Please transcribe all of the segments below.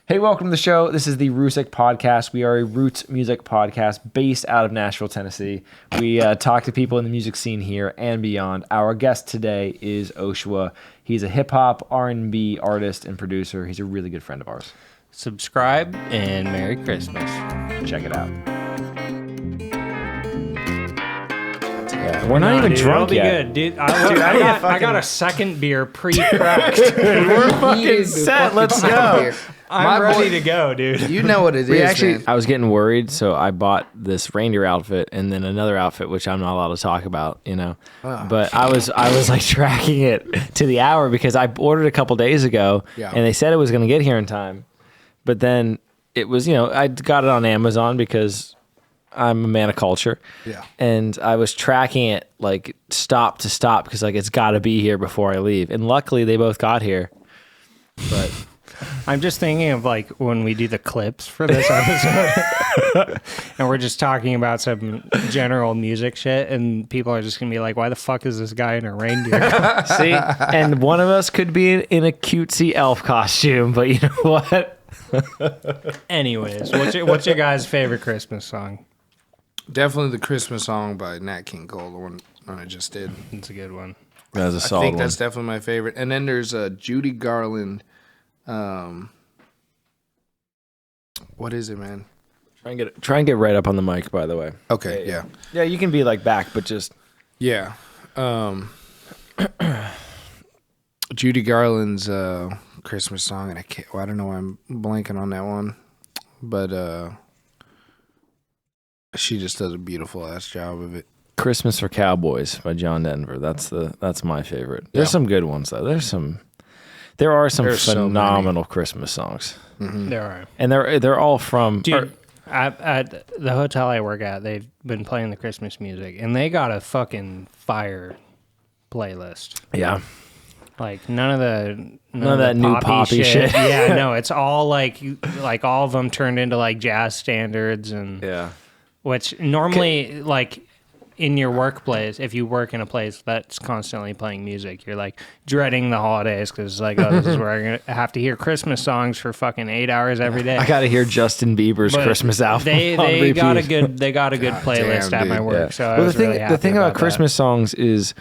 Hey, welcome to the show. This is the Roosic podcast. We are a roots music podcast based out of Nashville, Tennessee. We talk to people in the music scene here and beyond. Our guest today is Oshua. He's a hip-hop, R&B artist and producer. He's a really good friend of ours. Subscribe and Merry Christmas. Check it out. Yeah, we're not even drunk yet. It'll be good, dude. I got a second beer pre-cracked. We're fucking set. Let's go. I'm ready to go, dude. You know what it is, man. I was getting worried, so I bought this reindeer outfit and then another outfit, which I'm not allowed to talk about, you know. Oh. But I was like tracking it to the hour because I ordered a couple days ago, and they said it was going to get here in time. But then it was, I got it on Amazon because I'm a man of culture. Yeah. And I was tracking it like stop to stop because like it's got to be here before I leave. And luckily they both got here. But I'm just thinking of like when we do the clips for this episode and we're just talking about some general music shit and people are just going to be like, why the fuck is this guy in a reindeer? See? And one of us could be in a cutesy elf costume, but you know what? Anyways, what's your guys' favorite Christmas song? Definitely the Christmas song by Nat King Cole, the one I just did. It's a good one. That was a solid one. I think that's definitely my favorite. And then there's Judy Garland. What is it, man? Try and get right up on the mic, by the way. Okay, yeah. Yeah, you can be like back, but just yeah. Judy Garland's Christmas song, and I don't know why I'm blanking on that one, but she just does a beautiful ass job of it. Christmas for Cowboys by John Denver. That's my favorite. There's some good ones though. There are some phenomenal Christmas songs. Mm-hmm. There are, and they're all from. Dude, at the hotel I work at, they've been playing the Christmas music, and they got a fucking fire playlist. Yeah, like none of that new poppy shit. Yeah, no, it's all like all of them turned into like jazz standards and which normally like. In your workplace, if you work in a place that's constantly playing music, you're like dreading the holidays because like, oh, this is where I'm gonna have to hear Christmas songs for fucking 8 hours every day. I gotta hear Justin Bieber's Christmas album. They got a good playlist at my work. Yeah. So I was really happy. The thing about Christmas that. songs is,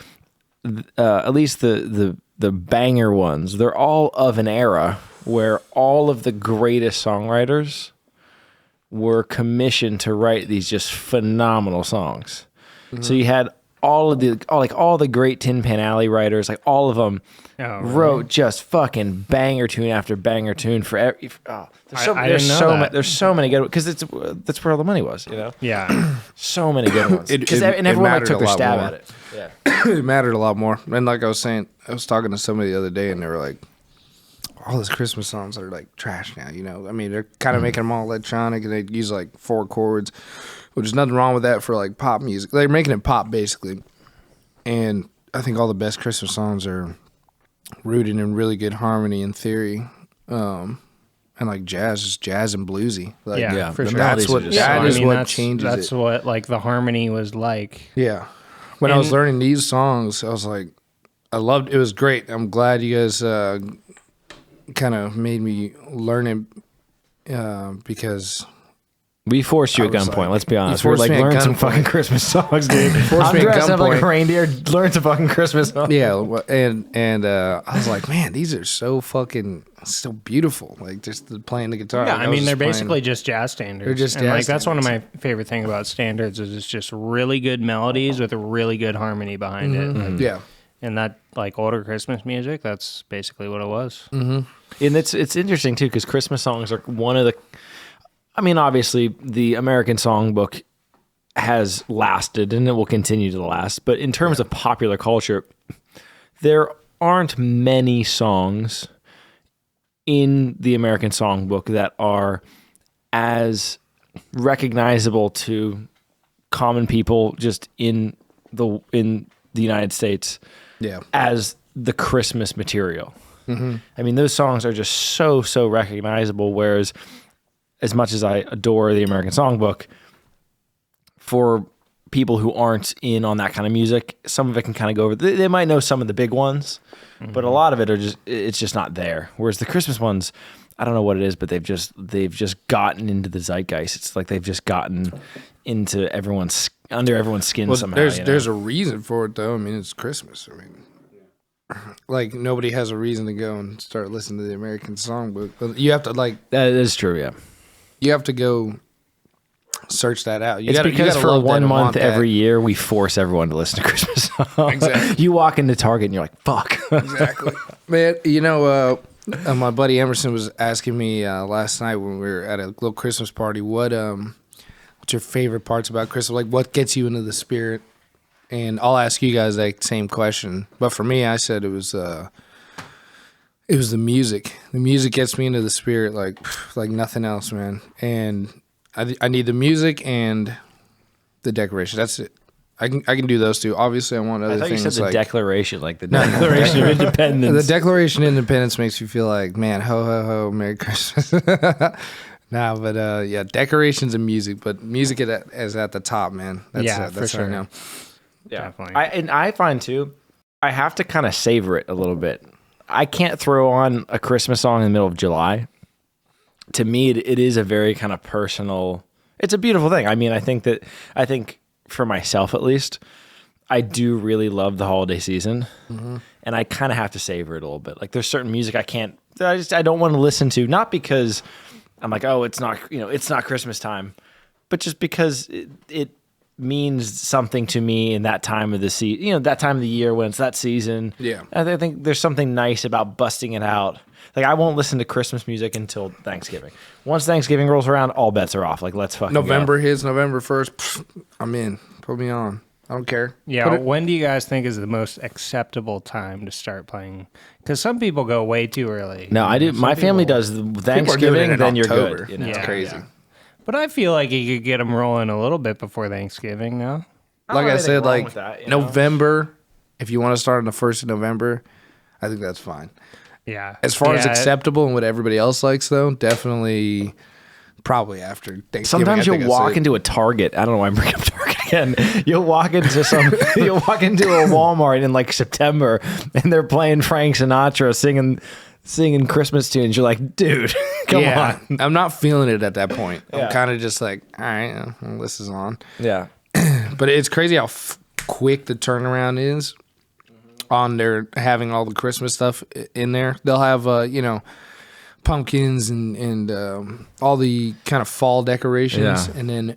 at least the banger ones, they're all of an era where all of the greatest songwriters were commissioned to write these just phenomenal songs. Mm-hmm. So you had all the great Tin Pan Alley writers, like all of them wrote just fucking banger tune after banger tune for every. There's so many good because that's where all the money was, you know. Yeah, so many good ones. And everyone like, took their stab at it. Yeah, it mattered a lot more. And like I was saying, I was talking to somebody the other day, and they were like, all those Christmas songs are like trash now, you know. I mean, they're kind of making them all electronic, and they use like 4 chords. Which is nothing wrong with that for like pop music. They're making it pop basically. And I think all the best Christmas songs are rooted in really good harmony and theory. And like jazz is jazz and bluesy. Like, yeah, for sure. That's what changes it. That's what like the harmony was like. Yeah. When I was learning these songs, I was like, I loved it. Was great. I'm glad you guys kind of made me learn it because we forced you at gunpoint. Let's be honest. We were like, learn some fucking Christmas songs, dude. I'm dressed up like a reindeer. Learn some fucking Christmas songs. Yeah, and I was like, man, these are so beautiful. Like just playing the guitar. Yeah, I mean, they're basically just jazz standards. They're just and like that's one of my favorite things about standards is it's just really good melodies with a really good harmony behind it. Mm-hmm. Yeah, and that like older Christmas music, that's basically what it was. Mm-hmm. And it's interesting too because Christmas songs are one of the. I mean, obviously, the American Songbook has lasted, and it will continue to last. But in terms of popular culture, there aren't many songs in the American Songbook that are as recognizable to common people just in the United States as the Christmas material. Mm-hmm. I mean, those songs are just so recognizable, whereas as much as I adore the American Songbook, for people who aren't in on that kind of music, some of it can kind of go over. They might know some of the big ones, but a lot of it it's just not there. Whereas the Christmas ones I don't know what it is, but they've just gotten into the zeitgeist. It's like they've just gotten into under everyone's skin somehow. There's a reason for it though. I mean, it's Christmas. I mean, like nobody has a reason to go and start listening to the American songbook. But you have to that is true. Yeah, you have to go search that out. It's because for 1 month every year we force everyone to listen to Christmas songs. Exactly. You walk into Target and you're like, "Fuck." Exactly, man. My buddy Emerson was asking me last night when we were at a little Christmas party, what's your favorite parts about Christmas? Like, what gets you into the spirit? And I'll ask you guys that same question. But for me, I said it was the music. The music gets me into the spirit like nothing else, man. And I need the music and the decoration. That's it. I can do those two. Obviously, I want other things. I thought you said the Declaration, like the Declaration of Independence. The Declaration of Independence makes you feel like, man, ho, ho, ho, Merry Christmas. Yeah, decorations and music, but music is at the top, man. That's for sure. What I know. Yeah, definitely. I find too, I have to kind of savor it a little bit. I can't throw on a Christmas song in the middle of July. To me, it is a very kind of personal. It's a beautiful thing. I mean, I think for myself at least, I do really love the holiday season, and I kind of have to savor it a little bit. Like there's certain music I don't want to listen to, not because I'm like, oh, it's not Christmas time, but just because it means something to me in that time of the season, that time of the year when it's that season. Yeah. I think there's something nice about busting it out. Like I won't listen to Christmas music until Thanksgiving. Once Thanksgiving rolls around, all bets are off. Like let's fucking November go. hits, November 1st, I'm in. Put me on. I don't care. Yeah, when do you guys think is the most acceptable time to start playing? Because some people go way too early. No, I do. My family does Thanksgiving, then you're October. good. It's crazy. Yeah. But I feel like you could get them rolling a little bit before Thanksgiving, no? Like I said, like that, November, if you want to start on the 1st of November, I think that's fine. Yeah. As far as acceptable and what everybody else likes, though, definitely probably after Thanksgiving. Sometimes you'll walk into a Target. I don't know why I'm bringing up Target again. You'll walk into a Walmart in like September, and they're playing Frank Sinatra singing Christmas tunes. You're like, dude, come on. I'm not feeling it at that point. Yeah. I'm kind of just like, all right, well, this is on. Yeah. But it's crazy how quick the turnaround is on their having all the Christmas stuff in there. They'll have, pumpkins and all the kind of fall decorations. Yeah. And then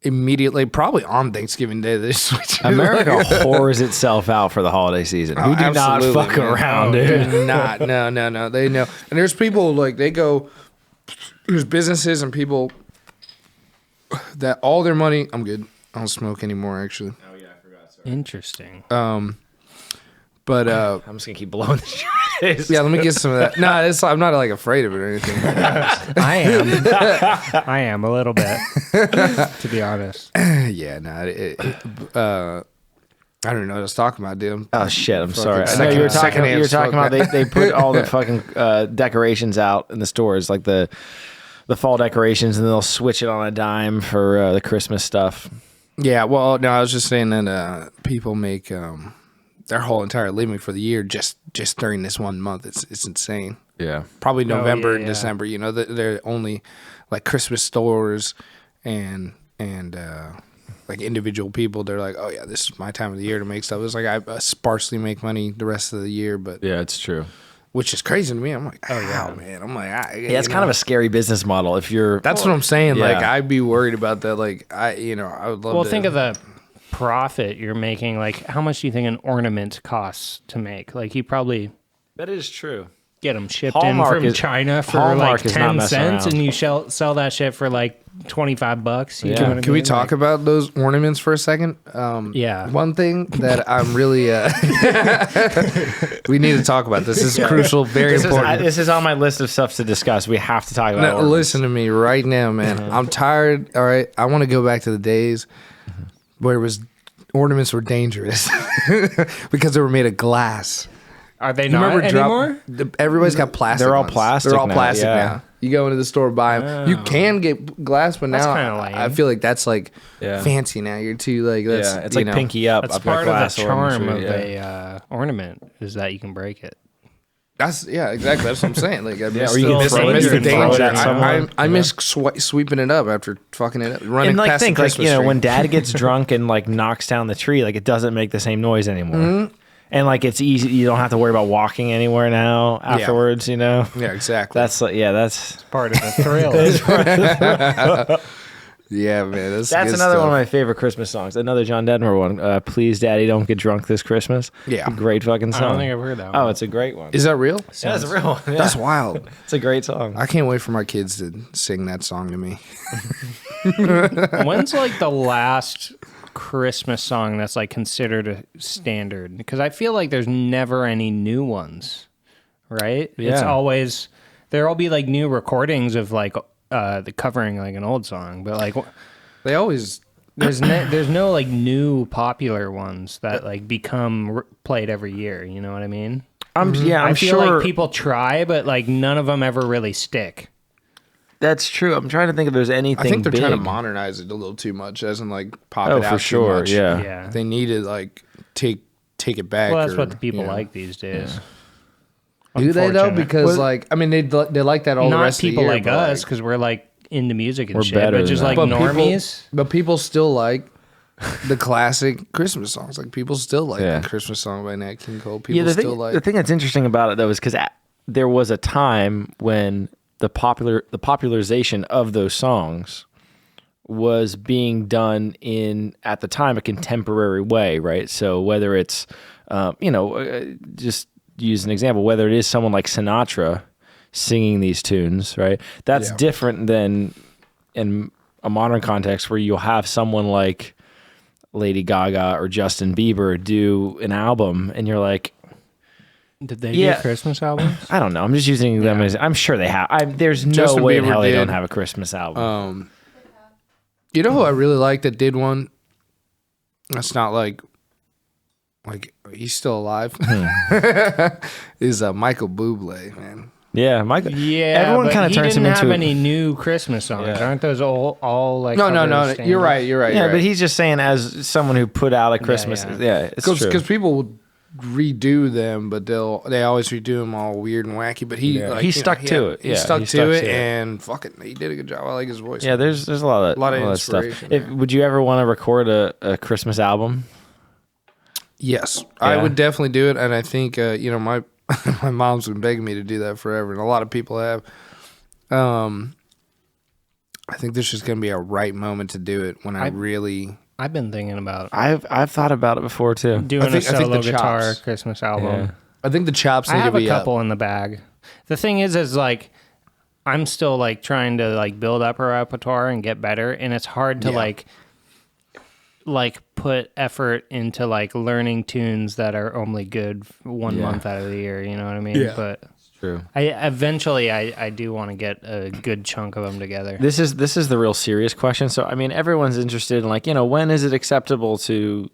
immediately, probably on Thanksgiving Day, they switch. America whores itself out for the holiday season. We do not fuck around, dude. Do not. No. They know. And there's people there's businesses and people that all their money, I'm good. I don't smoke anymore, actually. Oh, yeah, I forgot. Sorry. Interesting. But I'm just going to keep blowing the shit. yeah, let me get some of that. No, I'm not like afraid of it or anything. I am. I am a little bit, to be honest. Yeah, no. I don't know what I was talking about, dude. Oh shit! I'm sorry. I know second- you were talking. secondhand You were talking smoke. about they put all the fucking decorations out in the stores, like the fall decorations, and they'll switch it on a dime for the Christmas stuff. Yeah, well, no, I was just saying that people make their whole entire living for the year just during this 1 month. It's insane. Yeah, Probably November and yeah. December. They're only like Christmas stores and like individual people. They're like, oh yeah, this is my time of the year to make stuff. It's like I sparsely make money the rest of the year, but yeah, it's true. which is crazy to me. I'm like, oh yeah, man. I'm like, Yeah, it's kind of a scary business model if you're. That's what I'm saying. Yeah. Like, I'd be worried about that. Like, I would love. Well, to think of the profit you're making. Like, how much do you think an ornament costs to make? Like, you probably That is true. get them shipped Hallmark in from is- China for Hallmark like is not 10 messing cents, around. and you sell that shit for like $25. You Yeah. know what I Can we mean? talk about those ornaments for a second? Yeah. One thing that I'm really we need to talk about this. This is crucial, very important. This is on my list of stuff to discuss. We have to talk about. No, ornaments. listen to me right now, man. I'm tired. All right, I want to go back to the days where ornaments were dangerous because they were made of glass. Are they You not remember anymore? Everybody's got plastic. They're all ones. plastic They're all now, plastic yeah. now. You go into the store, buy them. You can get glass, but That's now kinda lame. I feel like that's like Yeah. fancy now. You're too like that's Yeah, it's like pinky up. That's I've got part of the glass charm of ornaments, yeah. a ornament is that you can break it. Exactly. That's what I'm saying. Like, I miss or you can throw the it danger. at someone, I miss sweeping it up after fucking it up, running and like past think the like Christmas tree. when Dad gets drunk and like knocks down the tree, like it doesn't make the same noise anymore. And like it's easy, you don't have to worry about walking anywhere now afterwards. Yeah, exactly. That's It's part of the thrill. Yeah, man. That's another one of my favorite Christmas songs. Another John Denver one. Please, Daddy, Don't Get Drunk This Christmas. Yeah. Great fucking song. I don't think I've heard that one. Oh, it's a great one. Is that real? Yeah, it's a real one. Yeah. That's wild. It's a great song. I can't wait for my kids to sing that song to me. When's like the last Christmas song that's like considered a standard? Because I feel like there's never any new ones, right? Yeah. It's always there'll be like new recordings of like the covering like an old song, but like They always there's no like new popular ones that like become played every year. You know what I mean? Yeah, I I'm feel sure like people try, but like none of them ever really stick. that's true. I'm trying to think if there's anything. I think they're big. trying to modernize it a little too much, as in like pop Oh, it out for sure. too much. Yeah. Yeah. They need to like take it back. Well, that's or, what the people you know. like these days. Do they though? Unfortunate. Because like I mean they like that all the Not rest people of the year. like but, us because we're like into music and We're shit, better but just than like that. normies. But people still like the classic Christmas songs. Like people still like Yeah. the Christmas song by Nat King Cole. People the thing that's interesting about it though is because there was a time when the popularization of those songs was being done in at the time a contemporary way, right? So whether it's just use an example, whether it is someone like Sinatra singing these tunes, right? That's different than in a modern context where you'll have someone like Lady Gaga or Justin Bieber do an album and you're like, Did they do Christmas albums? I don't know. I'm just using them as, I'm sure they have. There's no Justin way in Bieber hell they did. don't have a Christmas album. You know who I really like that did one? That's not like he's still alive. Is Michael Bublé, man. Yeah, Michael. Yeah, everyone but kind of turns him he didn't into have any new Christmas songs. Yeah. Aren't those all like No. cover You're right. You're right. Yeah, you're but right. he's just saying as someone who put out a Christmas. yeah. Yeah, it's true. Because people would redo them, but they always redo them all weird and wacky. But he stuck to it. He Yeah, stuck he to stuck it, to it. and fuck it, he did a good job. I like his voice. Yeah, there's a lot of stuff. inspiration, Would you ever want to record a Christmas album? Yes, Yeah. I would definitely do it, and I think my my mom's been begging me to do that forever, and a lot of people have. I think there's just gonna be a right moment to do it when I really. I've been thinking about I've thought about it before too. doing I think a solo the guitar chops. Christmas album. Yeah. I think the chops I need to have a be couple up. in the bag. The thing is like I'm still like trying to like build up a repertoire and get better, and it's hard to Yeah. like put effort into like learning tunes that are only good 1 month out of the year. You know what I mean? Yeah. But True. I do want to get a good chunk of them together. This is the real serious question. So I mean, everyone's interested in like when is it acceptable to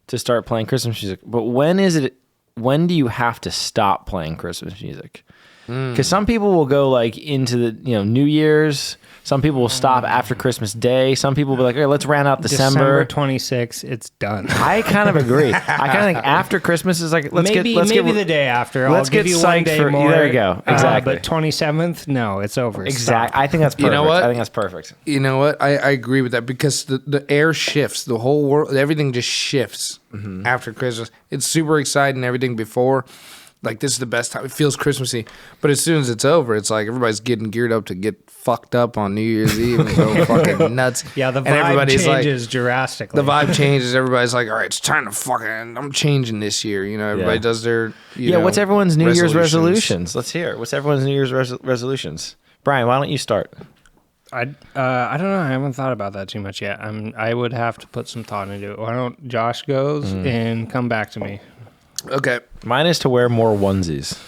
start playing Christmas music? But when do you have to stop playing Christmas music? Because some people will go like into the New Year's. Some people will stop after Christmas Day. Some people will be like, okay, let's round out December. 26th, it's done. I kind of agree. I kind of think after Christmas is like let's maybe get the day after. let's I'll give get you psyched 1 day for- more. there you go. Exactly. But 27th, no, it's over. exactly. Stop. I think that's perfect. You know what? I think that's perfect. You know what? I agree with that because the air shifts. The whole world, everything just shifts after Christmas. It's super exciting. Everything before, like this is the best time. It feels Christmassy. But as soon as it's over, it's like everybody's getting geared up to get fucked up on New Year's Eve and go fucking nuts. Yeah, the And vibe everybody's changes drastically. The vibe changes. Everybody's like, all right, it's time to fucking. I'm changing this year. Everybody does their. What's everyone's New Year's resolutions. resolutions? Let's hear it. What's everyone's New Year's resolutions? Brian, why don't you start? I don't know. I haven't thought about that too much yet. I would have to put some thought into it. Why don't Josh goes and come back to me? Okay. Mine is to wear more onesies.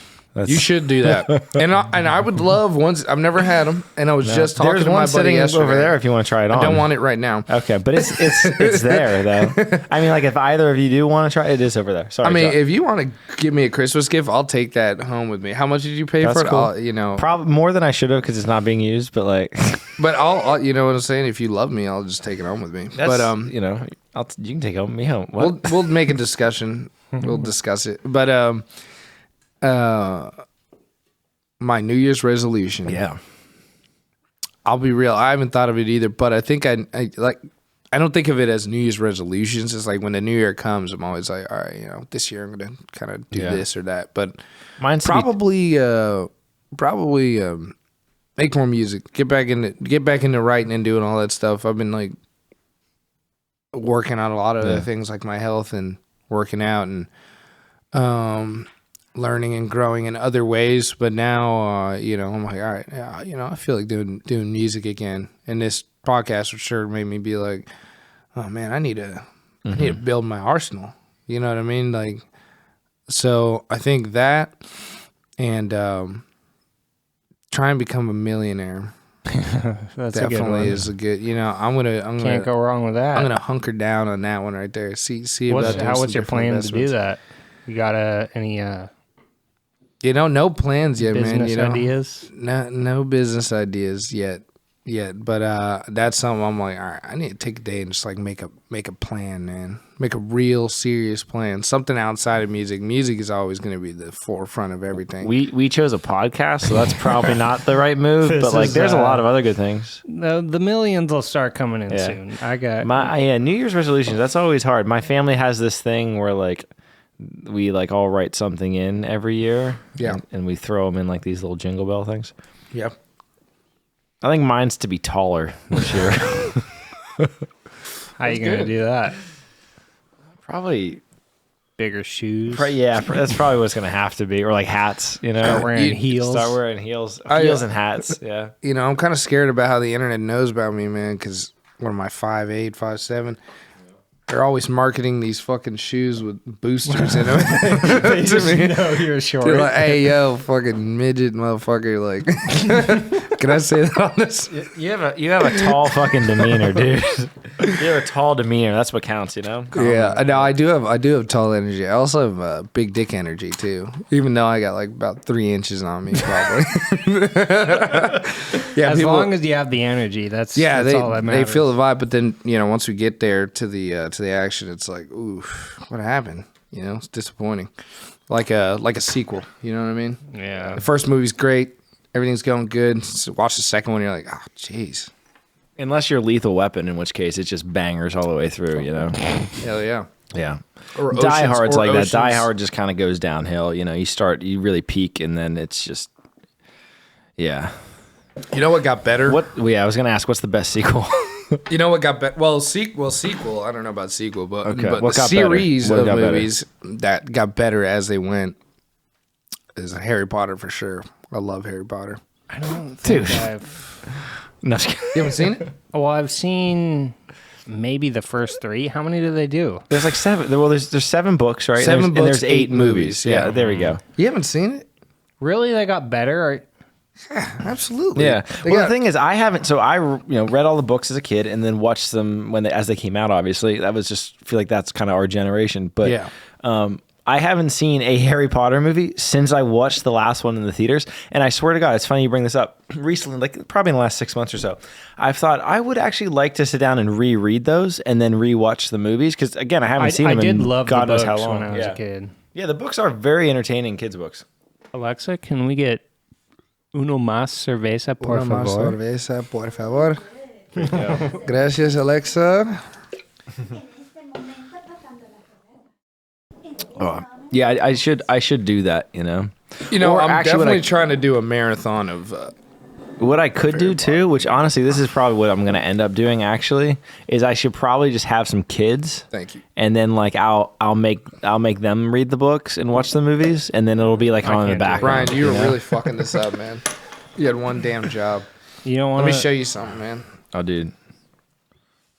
You should do that, and I would love ones. I've never had them, and I was just talking There's to one my buddy sitting yesterday. over there if you want to try it on. I don't want it right now. Okay, but it's there though. I mean, like if either of you do want to try it, is over there. Sorry. I mean, Josh. if you want to give me a Christmas gift, I'll take that home with me. How much did you pay That's for it? cool. Probably more than I should have because it's not being used. But like, But I'll, you know what I'm saying. If you love me, I'll just take it home with me. But you can take me home. What? we'll make a discussion. We'll discuss it. But my New Year's resolution. Yeah. I'll be real. I haven't thought of it either, but I think I don't think of it as New Year's resolutions. It's like when the new year comes, I'm always like, all right, this year I'm going to kind of do this or that. But Mine's probably make more music. Get back into writing and doing all that stuff. I've been like working on a lot of other things like my health and working out and learning and growing in other ways. But now, I'm like, all right, I feel like doing music again. And this podcast for sure made me be like, oh man, I need to build my arsenal. You know what I mean? Like, so I think that and try and become a millionaire. That's definitely a good one. is a good. Can't go wrong with that. I'm gonna hunker down on that one right there. See about doing what's some your plan different to do that? You got any no plans yet, business man. ideas? No business ideas yet. But that's something I'm like, all right, I need to take a day and just like make a plan, man. Make a real serious plan. Something outside of music. Music is always going to be the forefront of everything. We chose a podcast, so that's probably not the right move. But like, there's a lot of other good things. The millions will start coming in soon. I got New Year's resolutions. That's always hard. My family has this thing where like we like all write something in every year. Yeah, and we throw them in like these little jingle bell things. Yep. I think mine's to be taller this year. How you gonna do that? Probably bigger shoes. That's probably what's gonna have to be, or like hats. Start wearing heels. Start wearing heels and hats. Yeah. I'm kind of scared about how the internet knows about me, man. Because what am I, 5'8", 5'7"? They're always marketing these fucking shoes with boosters in them. They just know you're short. They're like, hey, yo, fucking midget motherfucker. Like, can I say that on this? You have a tall fucking demeanor, dude. You have a tall demeanor. That's what counts, Yeah, no, I do have tall energy. I also have big dick energy too. Even though I got like about 3 inches on me, probably. Yeah, as long as you have the energy, that's all that matters. They feel the vibe. But then once we get there to the action, it's like, ooh, what happened? It's disappointing. Like a sequel. You know what I mean? Yeah. The first movie's great. Everything's going good. So watch the second one, you're like, oh, jeez. Unless you're Lethal Weapon, in which case it's just bangers all the way through, Hell yeah. Yeah. Or Die Hard's like Oceans. that. Die Hard just kind of goes downhill. You really peak, and then it's just, yeah. You know what got better? I was going to ask, what's the best sequel? You know what got better? Well, sequel. I don't know about sequel, but Okay. but What the got series better? What of got movies that got better as they went is Harry Potter for sure. I love Harry Potter. I don't think Dude. No, just kidding. You haven't seen it? Well, I've seen maybe the first 3. How many do they do? There's like 7. Well, there's 7 books, right? 7 and books, there's 8 movies. Yeah. Yeah, there we go. You haven't seen it? Really, they got better? Absolutely. Yeah. The thing is, I haven't. So I, read all the books as a kid, and then watched them as they came out. Obviously, that was just feel like that's kind of our generation. But Yeah. I haven't seen a Harry Potter movie since I watched the last one in the theaters. And I swear to God, it's funny you bring this up. Recently, like probably in the last 6 months or so, I've thought I would actually like to sit down and reread those and then rewatch the movies. Because again, I haven't seen them. I did in love God the knows books how long. when I was a kid. Yeah, the books are very entertaining kids' books. Alexa, can we get uno más cerveza, por Una más favor? cerveza, por favor. Gracias, Alexa. Oh, yeah, I should do that. Or I'm actually, definitely trying to do a marathon of. What I could do too, which honestly, this is probably what I'm going to end up doing. Actually, is I should probably just have some kids. Thank you. And then like I'll make them read the books and watch the movies, and then it'll be like on in the background. Brian, you were really fucking this up, man. You had one damn job. You don't want Let me show you something, man. Oh, dude.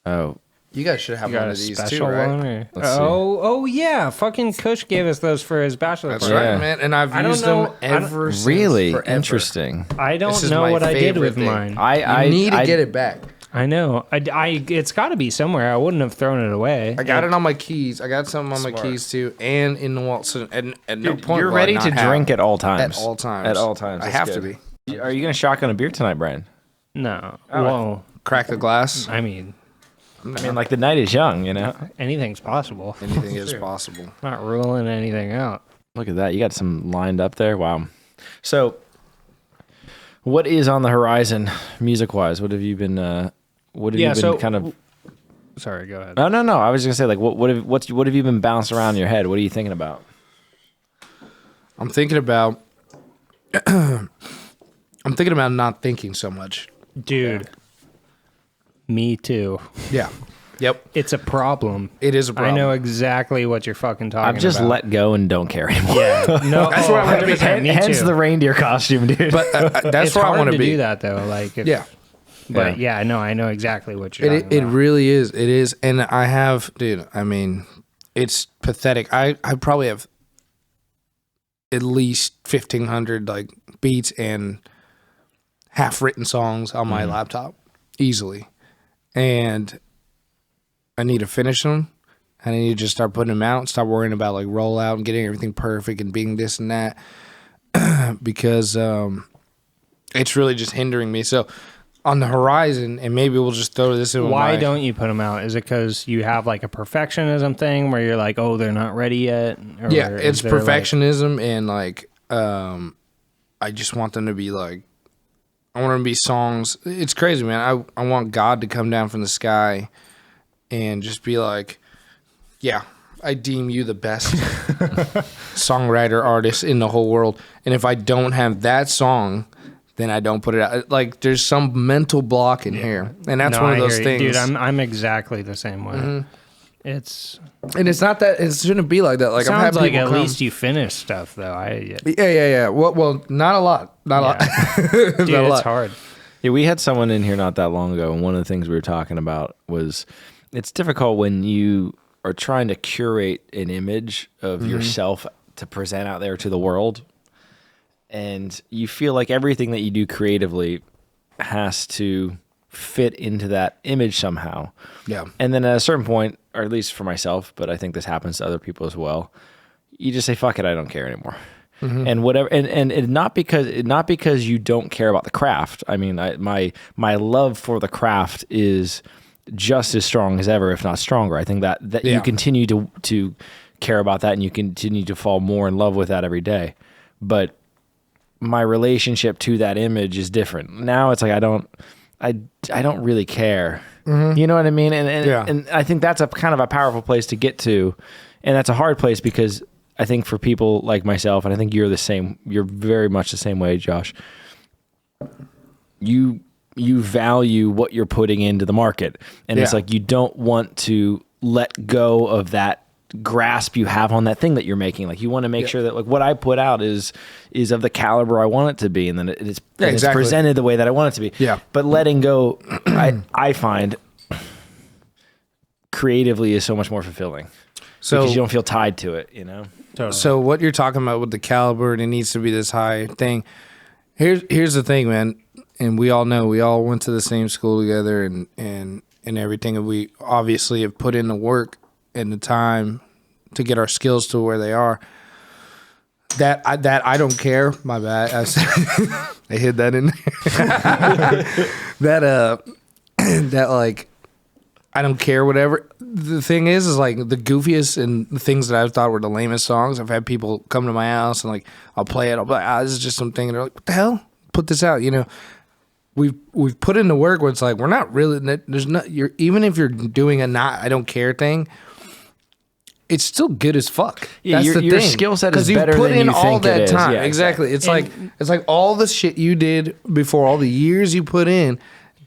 Oh, You guys should have You got one a of these special too, right? one? Or? Let's see. Oh yeah. Fucking Kush gave us those for his bachelor That's party. right, Yeah. man. And I've I don't used know- them ever since. really forever. interesting. I This don't is know my what I did favorite with thing. mine. I need to get it back. I know. It's got to be somewhere. I wouldn't have thrown it away. I got it on my keys. I got some on my keys too, and in the wallet. So at no Dude, point you're will I ready not to have drink them. at all times. At all times. At all times. I That's have good. to be. Are you going to shotgun a beer tonight, Brian? No. All right. Well, Crack the glass. I mean, I mean, like the night is young, anything's possible. Anything is possible. Not ruling anything out. Look at that. You got some lined up there. Wow. So What is on the horizon, music wise? What have you been? What have you been kind of? Sorry, go ahead. No. I was gonna say, like, what have you been bouncing around in your head? What are you thinking about? I'm thinking about. I'm thinking about not thinking so much, dude. Me too. Yeah. Yep. It's a problem. It is a problem. I know exactly what you're fucking talking about. I've just let go and don't care anymore. Yeah. No, That's where I want to be. Hence the reindeer costume, dude. But that's it's where I hard want to be. do that though. Like, Yeah. But yeah, no, I know exactly what you're talking It about. really is. It is. And I have, dude, I mean, it's pathetic. I probably have at least 1,500 like beats and half written songs on my laptop easily. And I need to finish them. And I need to just start putting them out and stop worrying about like rollout and getting everything perfect and being this and that because it's really just hindering me. So on the horizon, and maybe we'll just throw this in. Why don't you put them out? Is it because you have like a perfectionism thing where you're like, oh, they're not ready yet? Or yeah, it's perfectionism like... and like I just want them to be like, I want them to be songs. It's crazy, man. I want God to come down from the sky and just be like, yeah, I deem you the best songwriter artist in the whole world. And if I don't have that song, then I don't put it out. Like there's some mental block in here, and that's one of those things. Dude, I'm exactly the same way. Mm-hmm. It's not that it shouldn't be like that. Like sounds I've had like people at come. least you finish stuff though. Yeah. Well, not a lot. Not a lot. Dude, not a lot. It's hard. Yeah, we had someone in here not that long ago, and one of the things we were talking about was it's difficult when you are trying to curate an image of yourself to present out there to the world, and you feel like everything that you do creatively has to fit into that image somehow. Yeah. And then at a certain point, or at least for myself, but I think this happens to other people as well, you just say, fuck it, I don't care anymore. And whatever, and not because you don't care about the craft. I mean, my love for the craft is just as strong as ever, if not stronger. I think that you continue to care about that, and you continue to fall more in love with that every day. But my relationship to that image is different. Now it's like I don't really care. You know what I mean? And I think that's a kind of a powerful place to get to, and that's a hard place because I think for people like myself, and I think you're the same. You're very much the same way, Josh. You value what you're putting into the market, and it's like you don't want to let go of that grasp you have on that thing that you're making. Like you want to make sure that like what I put out is of the caliber I want it to be, and then it's presented the way that I want it to be. Yeah. But letting go, I find creatively is so much more fulfilling. So because you don't feel tied to it, you know. Totally. So what you're talking about with the caliber and it needs to be this high thing. Here's the thing, man. And we all know we all went to the same school together and everything, and we obviously have put in the work and the time to get our skills to where they are. That I don't care. My bad. I hid that in there. that like I don't care, whatever. The thing is like the goofiest and the things that I've thought were the lamest songs. I've had people come to my house and like I'll play it. I'll be like, this is just something. And they're like, what the hell? Put this out, you know. We've put in the work where it's like we're not really. There's not. You're even if you're doing a not I don't care thing. It's still good as fuck. Yeah, that's your skill set is better than you think it is. Time. Yeah, exactly. It's like all the shit you did before, all the years you put in.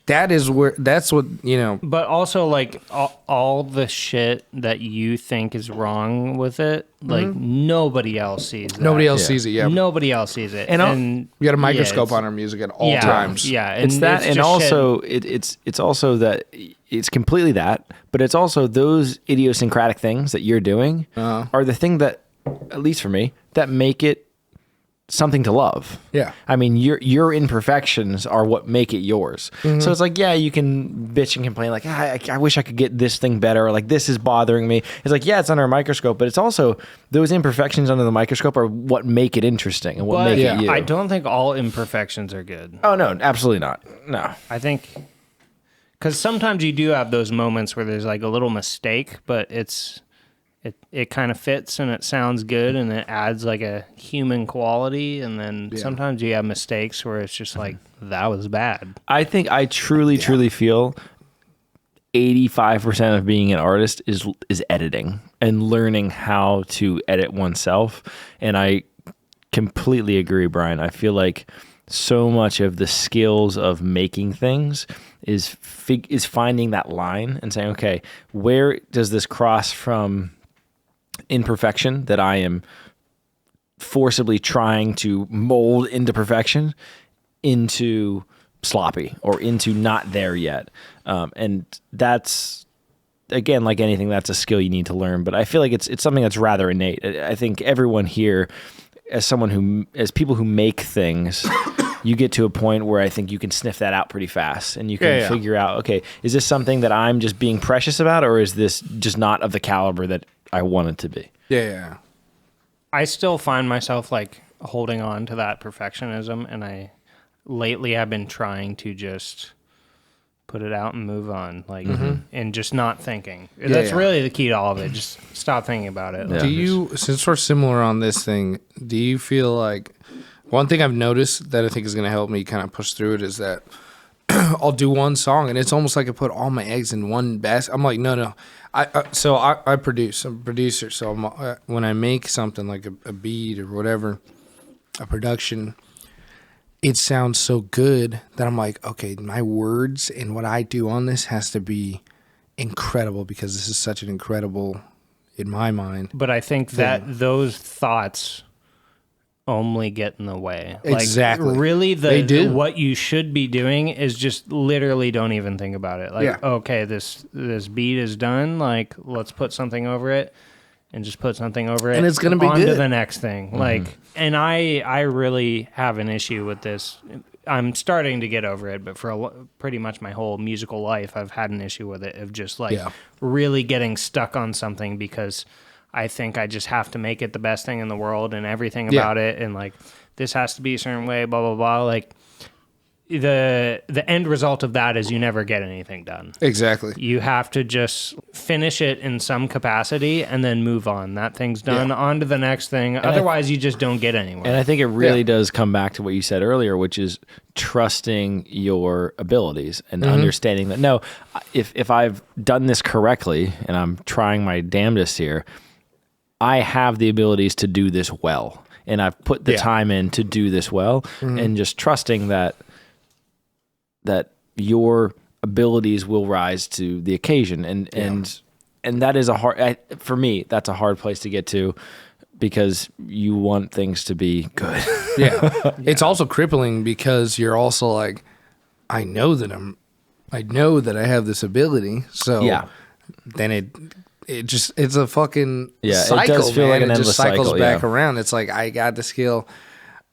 That's what, you know. But also, like, all the shit that you think is wrong with it, like, nobody else sees that. Nobody else sees it, yeah. Nobody else sees it. And we got a microscope on our music at all times. Yeah, and it's that, and also, it's also that, it's completely that, but it's also those idiosyncratic things that you're doing are the thing that, at least for me, that make it something to love. Yeah. I mean, your imperfections are what make it yours. So it's like, yeah, you can bitch and complain like, I wish I could get this thing better, or like this is bothering me. It's like, yeah, it's under a microscope, but it's also those imperfections under the microscope are what make it interesting and what make it you. I don't think all imperfections are good. Oh no, absolutely not. No. I think because sometimes you do have those moments where there's like a little mistake, but it's it kind of fits and it sounds good and it adds like a human quality. And then sometimes you have mistakes where it's just like, that was bad. I think I truly feel 85% of being an artist is editing and learning how to edit oneself. And I completely agree, Brian. I feel like so much of the skills of making things is finding that line and saying, okay, where does this cross from imperfection that I am forcibly trying to mold into perfection into sloppy or into not there yet. And that's, again, like anything, that's a skill you need to learn. But I feel like it's something that's rather innate. I think everyone here, as people who make things, you get to a point where I think you can sniff that out pretty fast and you can figure out, okay, is this something that I'm just being precious about, or is this just not of the caliber that I want it to be? Yeah. I still find myself like holding on to that perfectionism, and I lately have been trying to just put it out and move on, like, and just not thinking. That's really the key to all of it. Just stop thinking about it. Do you, since we're similar on this thing, do you feel like one thing I've noticed that I think is going to help me kind of push through it is that I'll do one song and it's almost like I put all my eggs in one basket. I'm like, no. I produce. I'm a producer. So when I make something like a beat or whatever, a production, it sounds so good that I'm like, okay, my words and what I do on this has to be incredible because this is such an incredible, in my mind. But I think that those thoughts only get in the way. Exactly. Like, really, what you should be doing is just literally don't even think about it. Like, okay, this beat is done. Like, let's put something over it. And just put something over it, and it's going to be on good. To the next thing. Like, and I really have an issue with this. I'm starting to get over it, but for pretty much my whole musical life, I've had an issue with it of just like really getting stuck on something because I think I just have to make it the best thing in the world and everything about it, and like this has to be a certain way, blah blah blah. Like the end result of that is you never get anything done. Exactly. You have to just finish it in some capacity and then move on. That thing's done. On to the next thing. And otherwise, you just don't get anywhere. And I think it really does come back to what you said earlier, which is trusting your abilities and understanding that, no, if I've done this correctly and I'm trying my damnedest here, I have the abilities to do this well. And I've put the time in to do this well, and just trusting that your abilities will rise to the occasion. And that is for me, that's a hard place to get to because you want things to be good. It's also crippling because you're also like, I know that I have this ability. So then it's a fucking cycle, it does feel like an it endless just cycles cycle, back around. It's like, I got the skill,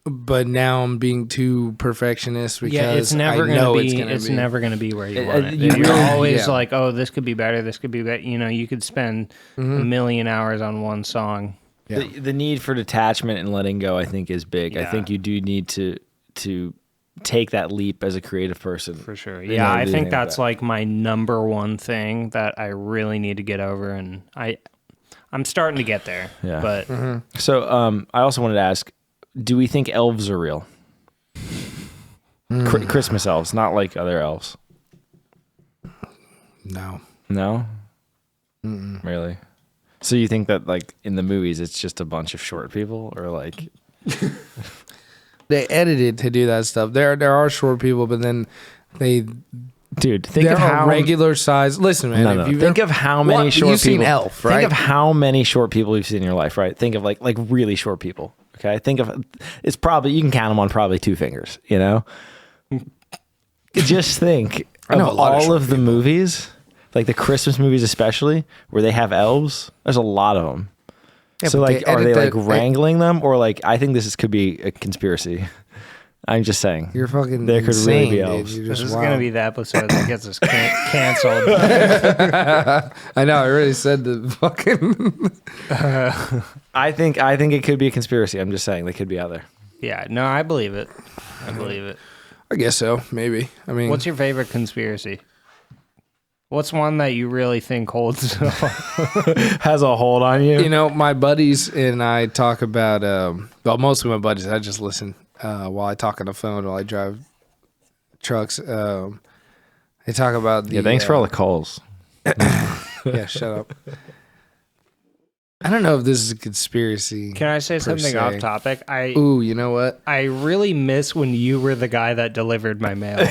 but now I'm being too perfectionist because it's never I know it's never going to be where you want it. You're always like, oh, this could be better. This could be better. You know, you could spend a million hours on one song. Yeah. The need for detachment and letting go, I think, is big. Yeah. I think you do need to take that leap as a creative person. For sure. Yeah, I think that's like my number one thing that I really need to get over, and I'm starting to get there. Yeah. But So I also wanted to ask, do we think elves are real? Christmas elves, not like other elves. No. No? Really? So you think that like in the movies it's just a bunch of short people, or like they edited to do that stuff? There are short people, but then Dude, think of how regular size. Listen, man. If you think of how many short people. You've seen Elf, right? Think of how many short people you've seen in your life, right? Think of like really short people. Okay, think of it's probably you can count them on probably two fingers. You know, just think of all of the movies, like the Christmas movies especially, where they have elves. There's a lot of them. Yeah, so like, are they like wrangling them, or like I think could be a conspiracy. I'm just saying. You're fucking there could insane, really be elves. This is going to be the episode that gets us canceled. I know. I already said the fucking. I think it could be a conspiracy. I'm just saying they could be out there. Yeah. No, I believe it. I believe it. I guess so. Maybe. I mean, what's your favorite conspiracy? What's one that you really think holds has a hold on you? You know, my buddies and I talk about, well, mostly my buddies, I just listen while I talk on the phone, while I drive trucks. They talk about the... Yeah, thanks for all the calls. Yeah, shut up. I don't know if this is a conspiracy. Can I say something off topic? Ooh, you know what? I really miss when you were the guy that delivered my mail.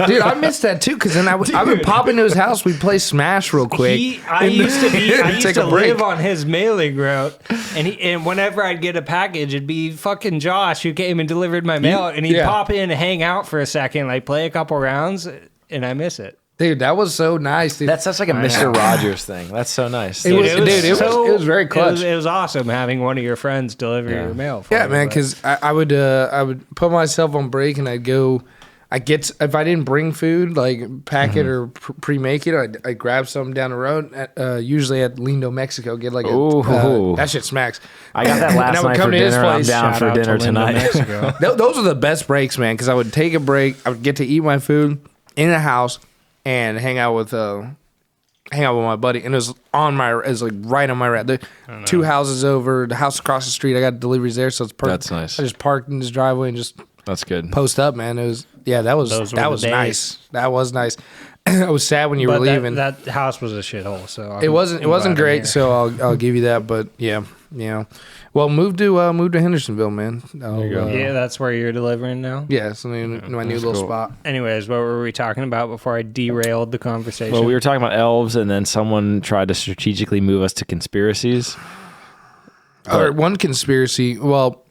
Dude, I missed that too, because then I would pop into his house, we'd play Smash real quick. I used to live on his mailing route, and whenever I'd get a package, it'd be fucking Josh who came and delivered my mail, and he'd pop in and hang out for a second, like play a couple rounds, and I miss it. Dude, that was so nice, dude. That's such like a Mr. Rogers thing. That's so nice. It was very clutch. It was awesome having one of your friends deliver your mail for you, man, because I would put myself on break, and if I didn't bring food, like pack it or pre-make it, I'd grab something down the road, usually at Lindo, Mexico, get like that shit smacks. I got that last night for dinner. I'm down for dinner tonight. Those are the best breaks, man, because I would take a break, I would get to eat my food in the house, and hang out with my buddy, and it was like right on my route. 2 houses over, the house across the street. I got deliveries there, so it's perfect. That's nice. I just parked in his driveway and just that's good. Post up, man. It was that was nice. That was nice. I was sad when you were leaving. That house was a shithole, so it wasn't great. So I'll give you that, but yeah. Well, move to Hendersonville, man. Yeah, that's where you're delivering now. Yeah, it's my new little spot. Anyways, what were we talking about before I derailed the conversation? Well, we were talking about elves, and then someone tried to strategically move us to conspiracies. One conspiracy. Well,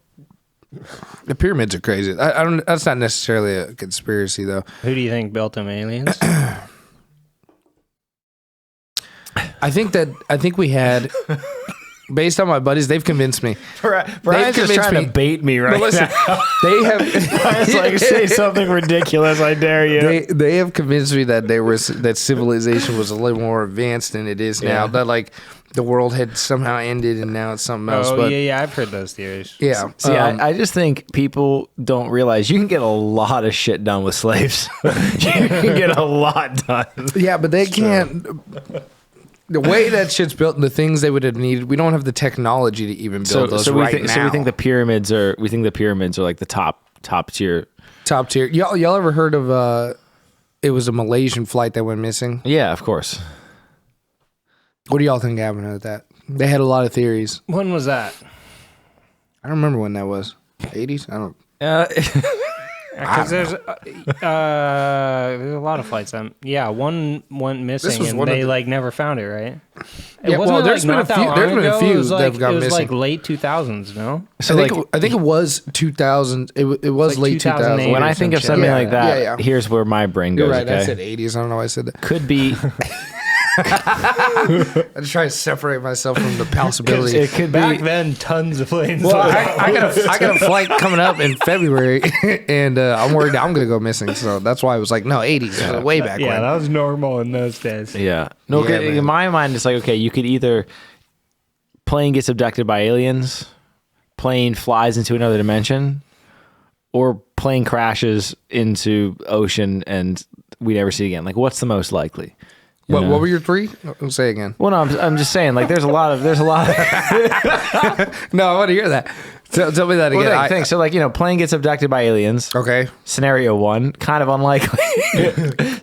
the pyramids are crazy. I don't. That's not necessarily a conspiracy, though. Who do you think built them? Aliens? I think we had. Based on my buddies, they've convinced me. Brian's just trying to bait me right now. They have. It's like, say something ridiculous, I dare you. They have convinced me that civilization was a little more advanced than it is now. That like the world had somehow ended and now it's something else. Oh, yeah, I've heard those theories. Yeah. See, I just think people don't realize you can get a lot of shit done with slaves. You can get a lot done. Yeah, but they can't. The way that shit's built and the things they would have needed, we don't have the technology to even build those now. So we think the pyramids are like the top tier. Top tier. Y'all ever heard of it was a Malaysian flight that went missing? Yeah, of course. What do y'all think happened with that? They had a lot of theories. When was that? I don't remember when that was. 80s? I don't. Because there's a lot of flights. One went missing and they never found it, right? There's been a few that got missing. It was like late 2000s, no? So I think it was 2000. It was late 2000. When I think of something like that, here's where my brain goes. You're right. Okay? I said 80s. I don't know why I said that. Could be. I just try to separate myself from the possibility. It could back then tons of planes. Well, I got a flight coming up in February, and I'm worried I'm gonna go missing. So that's why I was like, no, 80s, way back when. Yeah, that was normal in those days. Yeah, no. In my mind, it's like, okay, you could either plane gets abducted by aliens, plane flies into another dimension, or plane crashes into ocean and we never see it again. Like, what's the most likely? What were your three? Say again. Well, no, I'm just saying. Like, there's a lot of. No, I want to hear that. Tell me that again. Well, think so. Like, plane gets abducted by aliens. Okay. Scenario 1, kind of unlikely.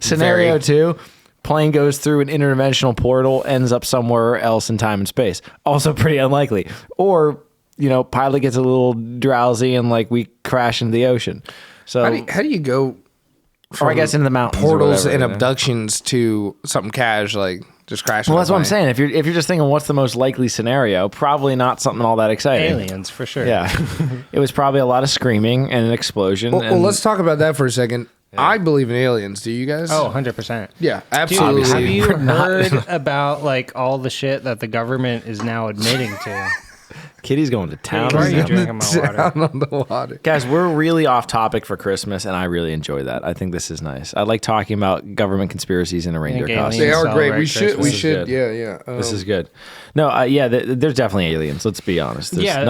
Scenario 2, plane goes through an interdimensional portal, ends up somewhere else in time and space. Also pretty unlikely. Or, pilot gets a little drowsy and we crash into the ocean. So how do you go? Or I guess into the mountains, portals and abductions to something cash, just crashing. Well, that's what I'm saying. If you're just thinking what's the most likely scenario, probably not something all that exciting. Aliens for sure. Yeah, it was probably a lot of screaming and an explosion. Well, let's talk about that for a second. Yeah. I believe in aliens. Do you guys? Oh, 100%. Yeah, absolutely. Dude, have you heard about all the shit that the government is now admitting to? Kitty's going to town. Why are you drinking my water? On the water. Guys, we're really off topic for Christmas, and I really enjoy that. I think this is nice. I like talking about government conspiracies in a reindeer costume. They are great. We should. Yeah. This is good. No, there's definitely aliens. Let's be honest. There's I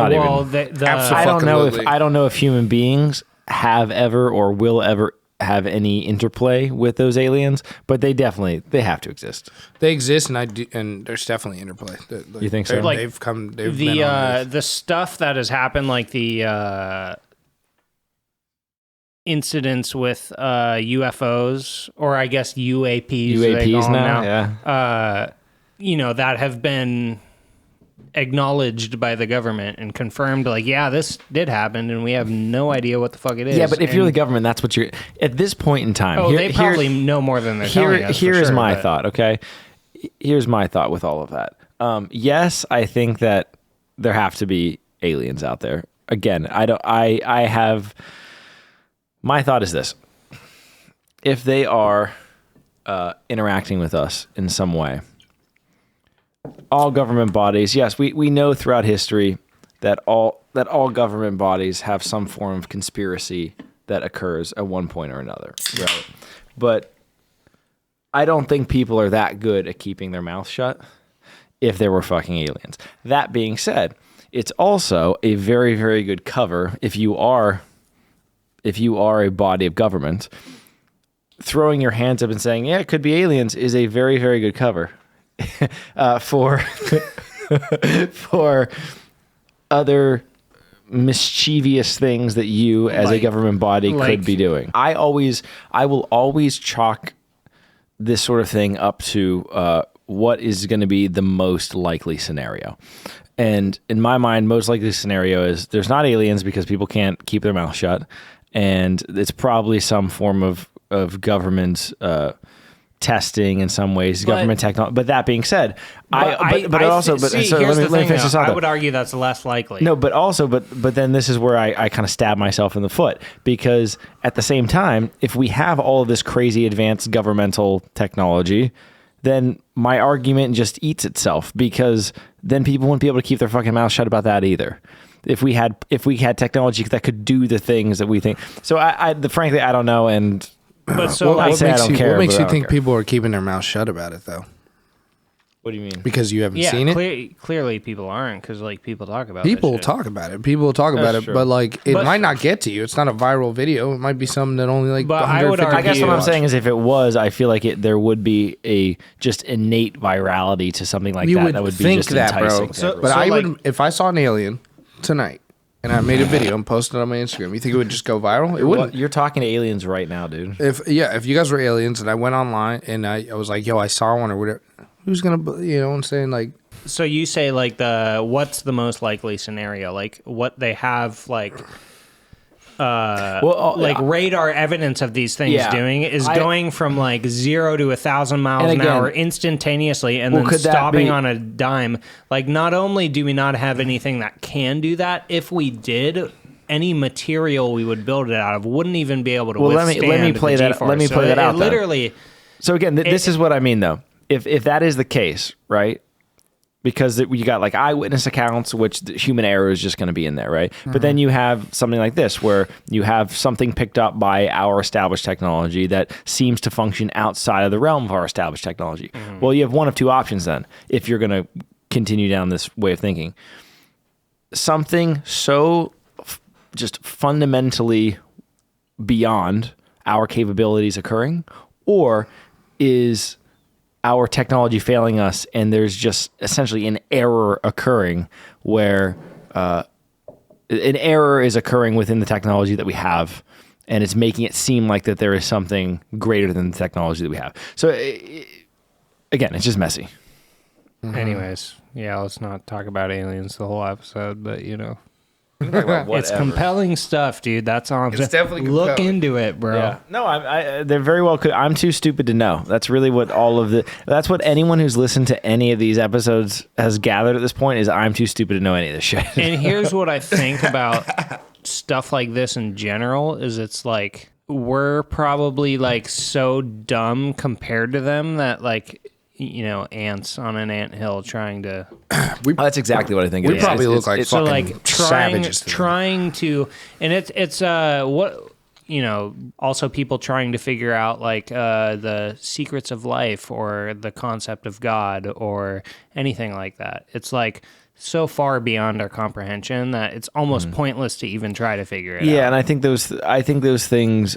don't know if human beings have ever or will ever have any interplay with those aliens, but they have to exist. They exist, and there's definitely interplay. You think so? Like, they've been on Earth. The stuff that has happened, like the incidents with UFOs, or I guess UAPs. UAPs now. That have been acknowledged by the government and confirmed, like, yeah, this did happen, and we have no idea what the fuck it is. Yeah, but if you're the government, that's what you're at this point in time. They probably know more than they're telling us. Here is my thought. Okay, here's my thought with all of that. Yes, I think that there have to be aliens out there. Again, I have. My thought is this: if they are interacting with us in some way. All government bodies, yes, we know throughout history that all government bodies have some form of conspiracy that occurs at one point or another, right? But I don't think people are that good at keeping their mouth shut if there were fucking aliens. That being said, it's also a very, very good cover if you are a body of government. Throwing your hands up and saying, yeah, it could be aliens is a very, very good cover. For other mischievous things that you as a government body could be doing. I will always chalk this sort of thing up to what is going to be the most likely scenario. And in my mind, most likely scenario is there's not aliens because people can't keep their mouth shut, and it's probably some form of government testing in some ways, government technology. But that being said, let me finish this out. I would argue that's less likely. No, but then this is where I kind of stab myself in the foot, because at the same time, if we have all of this crazy advanced governmental technology, then my argument just eats itself, because then people wouldn't be able to keep their fucking mouth shut about that either. If we had technology that could do the things that we think. So frankly, I don't know. And but so what makes you think people are keeping their mouth shut about it, though? What do you mean? Because you haven't seen it? Clearly people aren't, because people talk about it. People talk about it. People talk about it, but it might not get to you. It's not a viral video. It might be something that only like 150 I guess what I'm saying is, if it was, I feel like there would be a just innate virality to something like that. That would be just enticing. Bro. If I saw an alien tonight, and I made a video and posted it on my Instagram, you think it would just go viral? It wouldn't. You're talking to aliens right now, dude. If you guys were aliens and I went online and I was like, yo, I saw one or whatever, who's going to, you know what I'm saying? Like, so you say what's the most likely scenario? Like what they have radar evidence of these things doing is going from 0 to 1,000 miles an hour instantaneously, and then stopping on a dime. Like, not only do we not have anything that can do that, if we did, any material we would build it out of wouldn't even be able to withstand. Let me play that. Let me play that out. Literally. So again, this is what I mean, though. If that is the case, right? Because you got eyewitness accounts, which the human error is just going to be in there, right? Mm-hmm. But then you have something like this, where you have something picked up by our established technology that seems to function outside of the realm of our established technology. Mm-hmm. Well, you have one of two options then, if you're going to continue down this way of thinking. Something so just fundamentally beyond our capabilities occurring, or is our technology failing us, and there's just essentially an error occurring where an error is occurring within the technology that we have, and it's making it seem like that there is something greater than the technology that we have. So again, it's just messy. Mm-hmm. Anyways, let's not talk about aliens the whole episode, but it's compelling stuff, dude. That's all I'm saying. It's definitely compelling. Look compelling. into it, bro. Yeah. No, they're very well. I'm too stupid to know. That's really what that's what anyone who's listened to any of these episodes has gathered at this point, is I'm too stupid to know any of this shit. And here's what I think about stuff like this in general, is it's like, we're probably so dumb compared to them that ants on an anthill trying to. That's exactly what I think. We probably look like fucking savages. Trying to, and it's what also people trying to figure out the secrets of life or the concept of God or anything like that. It's so far beyond our comprehension that it's almost pointless to even try to figure it out. Yeah, and I think those things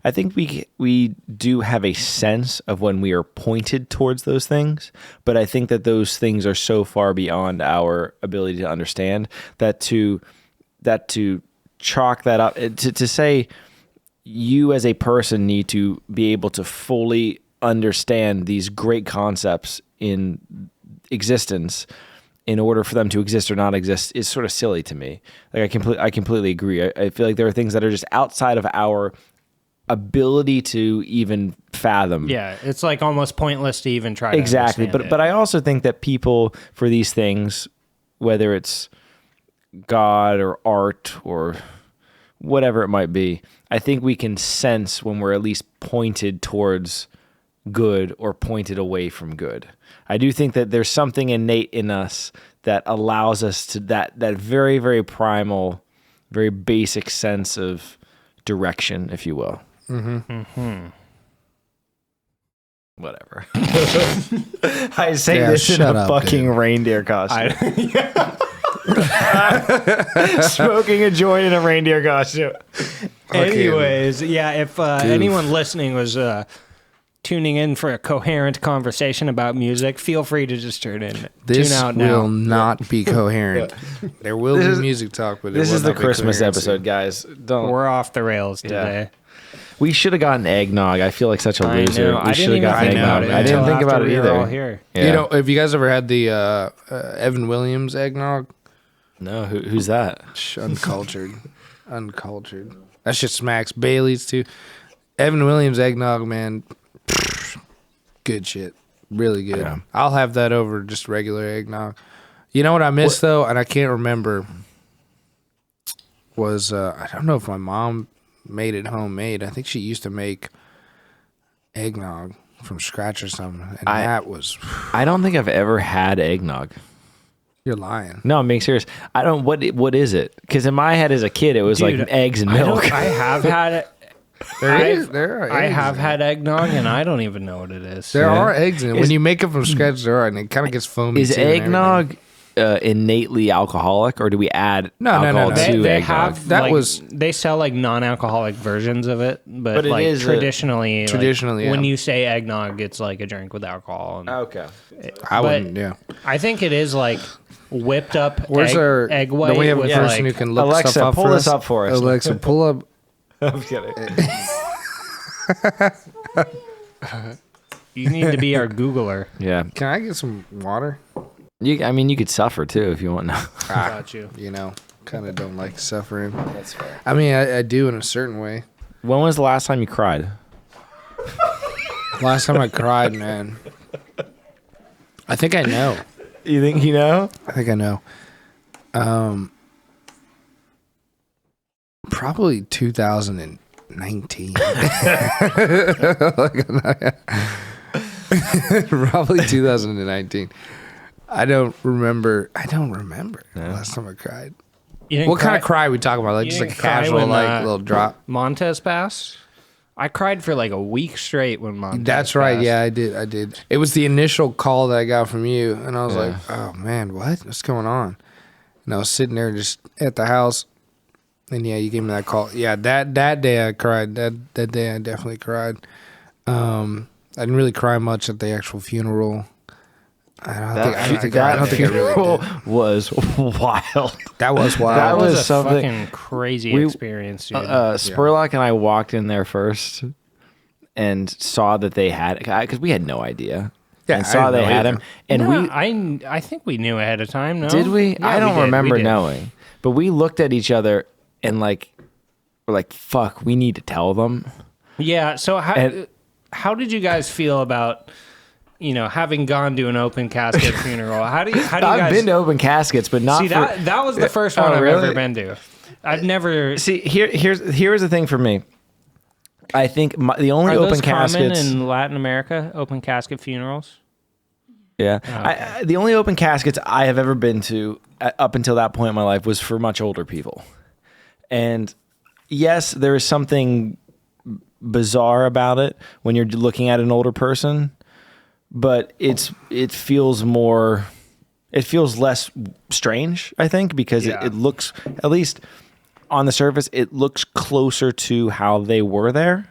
I think we do have a sense of when we are pointed towards those things, but I think that those things are so far beyond our ability to understand that to chalk that up, to say you as a person need to be able to fully understand these great concepts in existence in order for them to exist or not exist is sort of silly to me. Like I completely agree. I feel like there are things that are just outside of our ability to even fathom. Yeah, it's like almost pointless to even try exactly. to understand But I also think that people for these things, whether it's God or art or whatever it might be, I think we can sense when we're at least pointed towards good or pointed away from good. I do think that there's something innate in us that allows us to that very, very primal, very basic sense of direction, if you will. Whatever. I say this in a fucking reindeer costume. Smoking a joint in a reindeer costume. Anyways, yeah, if anyone listening was tuning in for a coherent conversation about music, feel free to just tune out now. Will not be coherent. There will be music talk, but this is the Christmas episode, guys. We're off the rails today. We should have gotten eggnog. I feel like such a loser. I should have gotten eggnog. I didn't think about it either. Here. Yeah. You know, have you guys ever had the Evan Williams eggnog? No, who's that? Uncultured. Uncultured. That shit smacks. Bailey's too. Evan Williams eggnog, man. Good shit. Really good. Yeah. I'll have that over just regular eggnog. You know what I miss though, and I can't remember, was I don't know if my mom made it homemade. I think she used to make eggnog from scratch or something, and that was. I don't think I've ever had eggnog. You're lying. No, I'm being serious. I don't. What is it? Because in my head as a kid, it was like eggs and milk. I have had it. There are I have had eggnog, and I don't even know what it is. There are eggs in it. When you make it from scratch, there are, and it kind of gets foamy. Is eggnog innately alcoholic, or do we add alcohol to they eggnog? have they sell like non-alcoholic versions of it, but like it is traditionally, yeah. when you say eggnog, it's like a drink with alcohol. Okay, I wouldn't. Yeah, I think it is like whipped up egg white. Don't we have a person who can look stuff up pull this up for us. Alexa, pull up. I'm kidding. You need to be our Googler. Yeah. Can I get some water? You could suffer too if you want to. Got you. You know, kind of don't like suffering. That's fair. I mean, I do in a certain way. When was the last time you cried? Last time I cried, man. I think I know. You think you know? I think I know. Probably 2019. Probably 2019. I don't remember last time I cried. What kind of cry we talking about? Like just like a casual, like little drop. Montez passed. I cried for like a week straight when Montez That's right. passed. Yeah, I did. It was the initial call that I got from you, and I was like, "Oh man, what's going on?" And I was sitting there just at the house, and yeah, you gave me that call. Yeah, that day I cried. That day I definitely cried. I didn't really cry much at the actual funeral. I don't think I really did. Was wild. That was wild. That was a something fucking crazy experience, dude. Spurlock and I walked in there first and saw that they had, because we had no idea. Yeah, and saw they had him, and I think we knew ahead of time. No, did we? Yeah, I don't remember we did. knowing, but we looked at each other and we're like, "Fuck, we need to tell them." Yeah. So how did you guys feel about? Having gone to an open casket funeral, how do you I've guys... been to open caskets, but not. See, that was the first one I've ever been to. I've never. See, here's the thing for me. I think the only open caskets in Latin America, open casket funerals. Yeah, okay. The only open caskets I have ever been to up until that point in my life was for much older people, and yes, there is something bizarre about it when you're looking at an older person. But it feels more it feels less strange, I think, because it looks, at least on the surface, it looks closer to how they were there.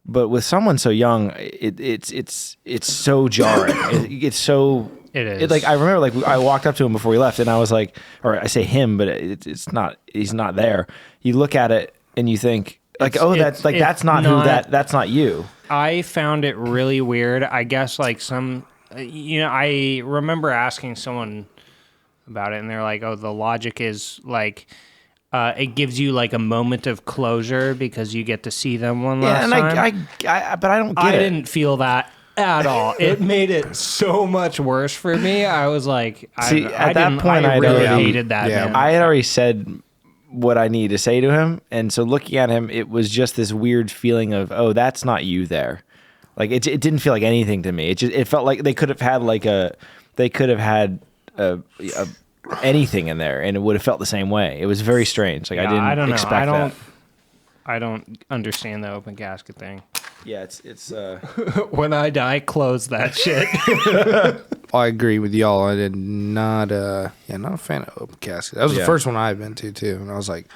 But with someone so young, it's so jarring. It's so. It is. Like I remember, like I walked up to him before he left, and I was like, or I say him, but it's not. He's not there. You look at it and you think, like, that's not who that's not you. I found it really weird. I guess like I remember asking someone about it, and they're like, "Oh, the logic is like." It gives you like a moment of closure because you get to see them one last time. But I don't get it. I didn't feel that at all. It made it so much worse for me. I was like, I really hated that. Yeah. I had already said what I needed to say to him, and so looking at him, it was just this weird feeling of, oh, that's not you there. Like it didn't feel like anything to me. It felt like they could have had anything in there, and it would have felt the same way. It was very strange. Like I didn't expect that. I don't understand the open casket thing. Yeah, it's when I die, close that shit. I agree with y'all. I did not not a fan of open casket. That was the first one I've been to too, and I was like,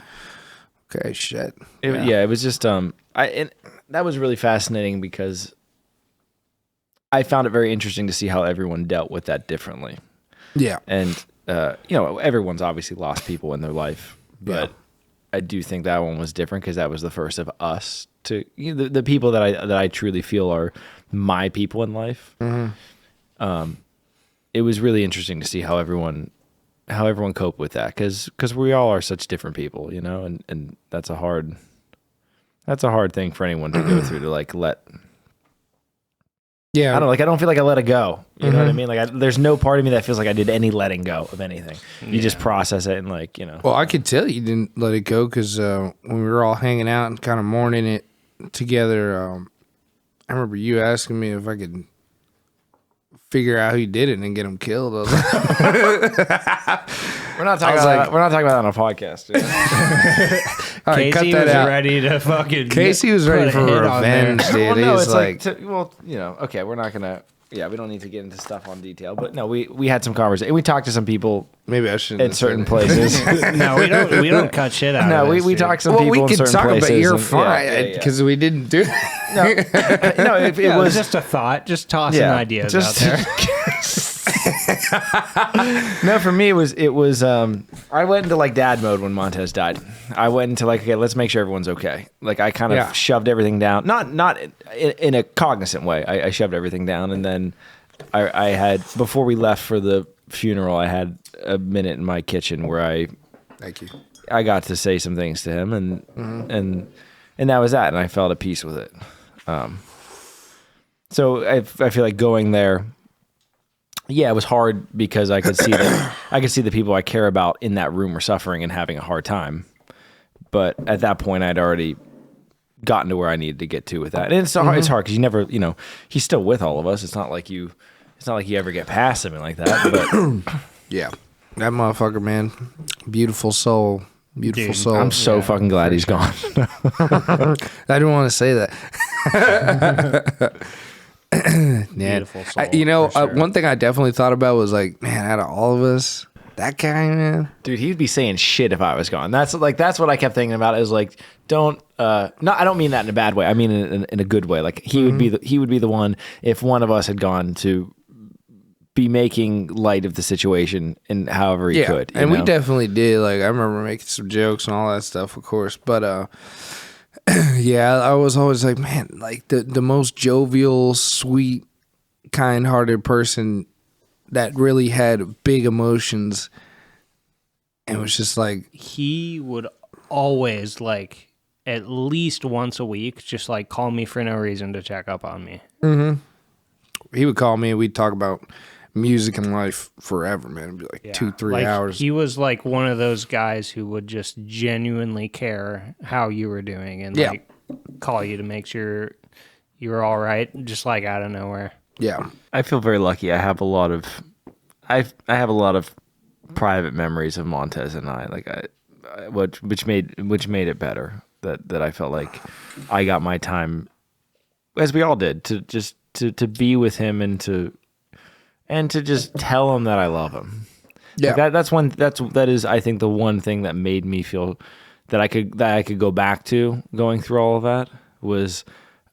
okay, shit. It was just and that was really fascinating because I found it very interesting to see how everyone dealt with that differently. Yeah, and everyone's obviously lost people in their life, but I do think that one was different because that was the first of us to the people that I truly feel are my people in life. Mm-hmm. It was really interesting to see how everyone coped with that because we all are such different people, and that's a hard thing for anyone to go through to like let. Yeah, I don't feel like I let it go. You know what I mean? Like, there's no part of me that feels like I did any letting go of anything. You just process it and Well, I could tell you didn't let it go because when we were all hanging out and kind of mourning it together, I remember you asking me if I could figure out who did it and get him killed. I was like, we're not talking about that on a podcast. Dude. All right, Casey was ready to fucking. Casey was ready for revenge, dude. Well, no, it's okay, we're not gonna. Yeah, we don't need to get into stuff on detail, but no, we had some conversation. We talked to some people. Maybe I shouldn't. In certain places. No, we don't cut shit out. No, of this, we talked to some people in certain places. We could talk about you're fine because we didn't do. No, it was just a thought. Just tossing ideas out there. No, for me it was I went into like dad mode when Montez died. I went into like, okay, let's make sure everyone's okay. Like I kind of shoved everything down, not in a cognizant way. I shoved everything down, and then I had, before we left for the funeral, I had a minute in my kitchen where I got to say some things to him, and that was that, and I felt at peace with it. So I feel like going there. Yeah, it was hard because I could see the people I care about in that room were suffering and having a hard time. But at that point, I'd already gotten to where I needed to get to with that. And it's hard because you never, he's still with all of us. It's not like you ever get past something like that. But yeah, that motherfucker, man, beautiful soul. Beautiful soul. I'm so fucking glad he's gone. I didn't want to say that. Beautiful soul. One thing I definitely thought about was like, man, out of all of us, that guy, man, dude, he'd be saying shit if I was gone. That's what I kept thinking about. Is like, don't. No, I don't mean that in a bad way. I mean in a good way. Like he would be the one if one of us had gone to be making light of the situation in however he could. And we definitely did. Like I remember making some jokes and all that stuff, of course, but. Yeah, I was always like, man, like the most jovial, sweet, kind-hearted person that really had big emotions. And it was just like... He would always, like, at least once a week, just, like, call me for no reason to check up on me. Mm-hmm. He would call me and we'd talk about music and life forever, man. It'd be like 2-3 hours. He was like one of those guys who would just genuinely care how you were doing and like call you to make sure you were all right, just like out of nowhere. Yeah, I feel very lucky. I have a lot of private memories of Montez and I. Like which made it better. That I felt like I got my time, as we all did, to be with him and to and to just tell him that I love him. Yeah. Like that is I think the one thing that made me feel that I could go back to going through all of that was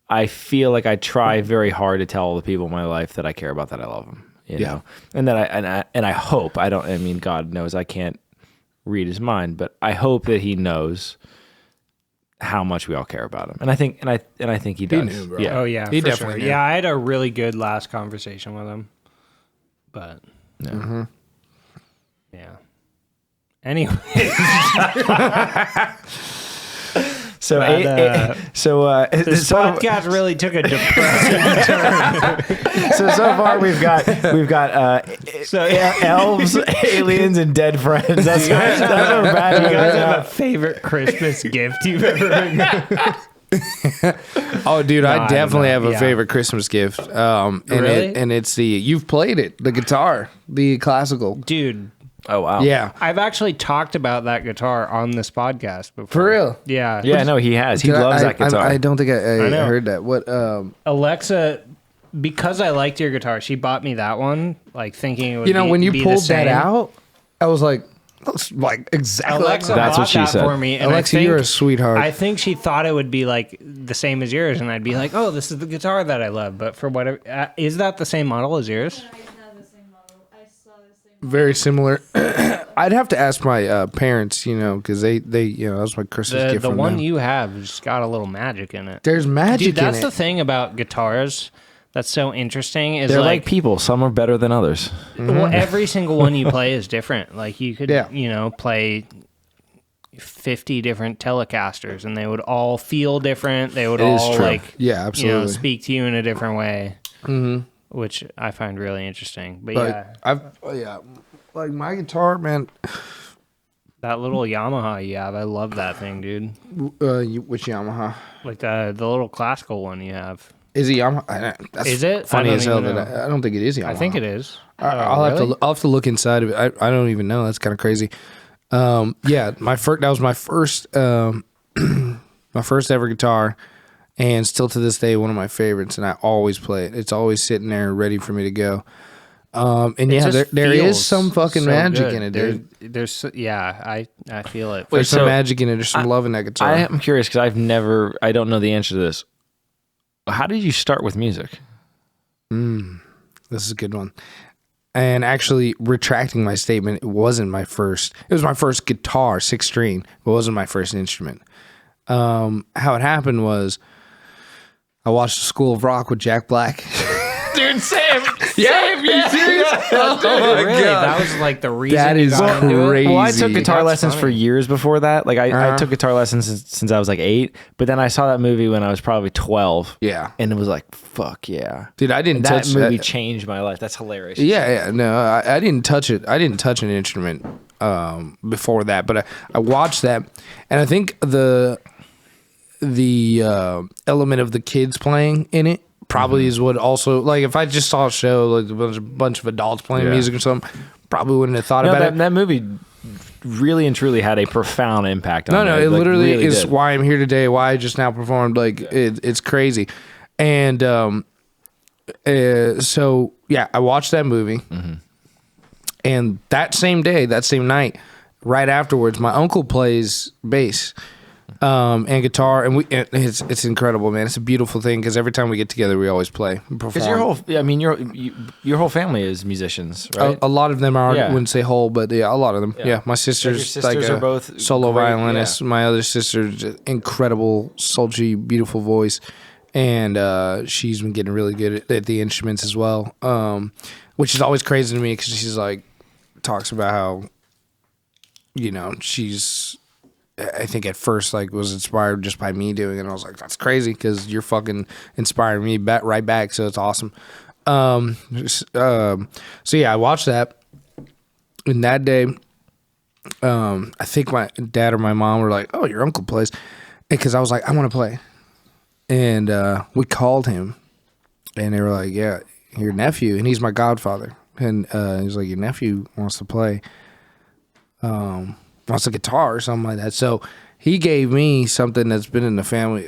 I feel like I try very hard to tell all the people in my life that I care about, that I love them, you know, and that I hope God knows I can't read his mind, but I hope that he knows how much we all care about him, and I think he does. He knew, bro. Yeah. Oh yeah, He for definitely sure. knew. Yeah, I had a really good last conversation with him, but yeah. Anyway, So this podcast really took a depressing turn. so far we've got elves, aliens, and dead friends. That's what we're bad. Do you guys have a favorite Christmas gift you've ever been? Oh, dude, I definitely have a Yeah. favorite Christmas gift. And Really? it's you've played it, the guitar, the classical. Dude, Oh wow. Yeah. I've actually talked about that guitar on this podcast before. For real? Yeah. Yeah, no, he has. He loves that guitar. I don't think I know. heard that. What? Alexa, because I liked your guitar, she bought me that one, like thinking it would when you be the pulled that same. out, I was like, that's like exactly. Alexa That's bought what she that said. for me, and Alexa, I think, you're a sweetheart. I think she thought it would be like the same as yours, and I'd be like, "Oh, this is the guitar that I love." But for whatever, is that the same model as yours? I have the same model. I saw the same. Very similar. I'd have to ask my parents, because they that was my Christmas gift The from one them. you have has got a little magic in it. There's magic Dude, that's in the it. thing about guitars that's so interesting. Is They're like like people. Some are better than others. well, every single one you play is different. Like you could, Yeah. play 50 different Telecasters, and they would all feel different. They would It is all true. like, Yeah, absolutely. speak to you in a different way, which I find really interesting. But yeah, like my guitar, man. that little Yamaha you have, I love that thing, dude. Which Yamaha? Like the little classical one you have. Is it Yamaha? That's Is it? funny I don't as hell even that know. I don't think it is Yamaha. I think it is. I'll have to look inside of it. I don't even know. That's kind of crazy. Yeah, that was my first my first ever guitar, and still to this day one of my favorites. And I always play it. It's always sitting there ready for me to go. And It yeah, just there is feels some fucking so magic good. in it, dude. There's I feel it. There's some so magic in it. There's some love in that guitar. I am curious because I don't know the answer to this. How did you start with music? This is a good one. And actually, retracting my statement, it wasn't my first. It was my first guitar, 6-string, but it wasn't my first instrument. How it happened was, I watched School of Rock with Jack Black. Dude, same. Yeah, are you serious? Oh, really? That was like the reason That you is got into it? crazy. Well, I took guitar That's lessons for funny. years before that. Like I took guitar lessons since I was like 8, but then I saw that movie when I was probably 12. Yeah. And it was like, fuck yeah. Dude, I didn't That touch movie that. changed my life. That's hilarious. Yeah, no, I didn't touch it. I didn't touch an instrument before that, but I watched that, and I think the element of the kids playing in it probably is what also, like, if I just saw a show like a bunch of adults playing Yeah. music or something, probably wouldn't have thought No, about it. that movie really and truly had a profound impact on me. No, it Like, literally really is did. why I'm here today. Why I just now performed. Like it's crazy, and so yeah, I watched that movie, and that same day, that same night, right afterwards, my uncle plays bass and guitar, and it's incredible, man. It's a beautiful thing because every time we get together, we always play, and perform. Because your whole family is musicians, right? A lot of them are. Yeah. I wouldn't say whole, but yeah, a lot of them. Yeah, my sister's sisters like are both solo great, violinist. yeah. My other sister's incredible, sultry, beautiful voice, and she's been getting really good at the instruments as well. Which is always crazy to me because she's like talks about how, she's. I think at first like was inspired just by me doing it. And I was like, that's crazy because you're fucking inspiring me right back. So it's awesome. So yeah, I watched that. And that day, I think my dad or my mom were like, "Oh, your uncle plays," because I was like, "I want to play," and we called him, and they were like, "Yeah, your nephew," and he's my godfather, and he's like, "Your nephew wants to play." Wants a guitar or something like that. So he gave me something that's been in the family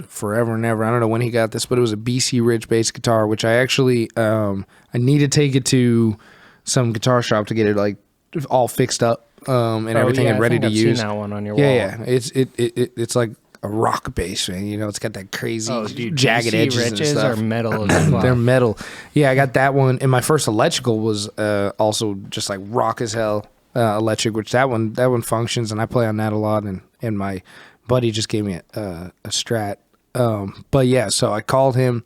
forever and ever. I don't know when he got this, but it was a BC Rich bass guitar, which I actually I need to take it to some guitar shop to get it like all fixed up and everything and ready to use. I've seen that one on your wall. Yeah. It's like a rock bass, man. You know, it's got that crazy jagged DC edges Riches and stuff. are metal as fuck. They're metal. Yeah, I got that one. And my first electrical was also just like rock as hell electric, which that one functions, and I play on that a lot. And my buddy just gave me a Strat. But yeah, so I called him,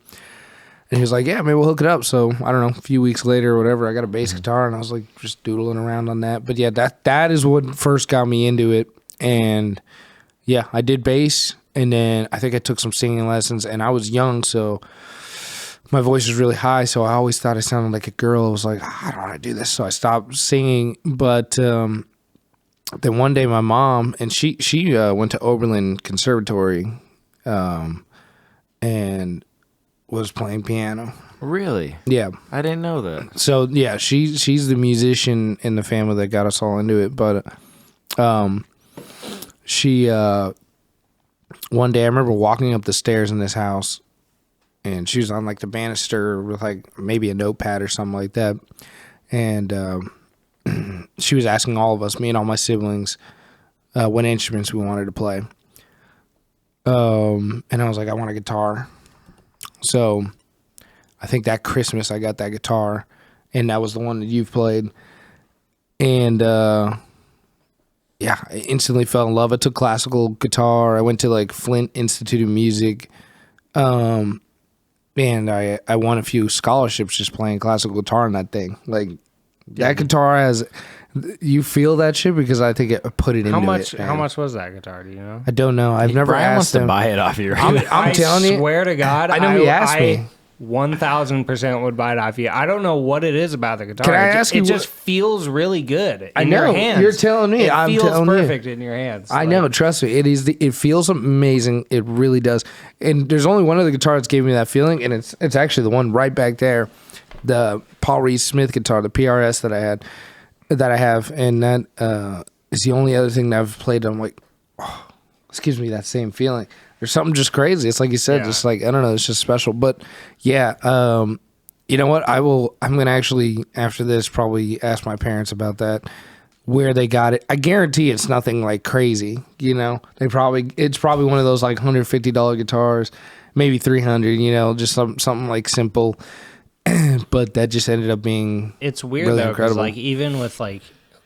and he was like, "Yeah, maybe we'll hook it up." So I don't know, a few weeks later or whatever, I got a bass guitar, and I was like just doodling around on that. But yeah, that is what first got me into it, and yeah, I did bass, and then I think I took some singing lessons, and I was young, so my voice was really high, so I always thought I sounded like a girl. I was like, I don't want to do this, so I stopped singing. But then one day my mom, and she went to Oberlin Conservatory and was playing piano. Really? Yeah. I didn't know that. So, yeah, she's the musician in the family that got us all into it, but she one day I remember walking up the stairs in this house, and she was on like the banister with like maybe a notepad or something like that, and she was asking all of us, me and all my siblings, what instruments we wanted to play. And I was like, I want a guitar. So I think that Christmas I got that guitar, and that was the one that you've played, and yeah, I instantly fell in love. I took classical guitar. I went to like Flint Institute of Music. And I won a few scholarships just playing classical guitar on that thing. Like that guitar has, you feel that shit because I think it put it into it. How much was that guitar? Do you know? I don't know. I've never Brian wants asked him. to buy it off you. I'm telling you. I swear to God, I know he asked me. 1,000% would buy it off you. I don't know what it is about the guitar. Can I ask you? It just feels really good. I in know. your hands. You're telling me. It feels telling perfect in your hands. I know. Trust me. It feels amazing. It really does. And there's only one other guitar that's gave me that feeling, and it's actually the one right back there, the Paul Reed Smith guitar, the PRS that I have, and that is the only other thing that I've played. I'm like, oh, this gives me that same feeling. There's something just crazy. It's like you said, just like, I don't know, it's just special. But yeah, you know what? I'm going to actually, after this, probably ask my parents about that, where they got it. I guarantee it's nothing like crazy, you know? It's probably one of those like $150 guitars, maybe $300, you know, just something like simple. But that just ended up being it's weird really though, because incredible. like even with like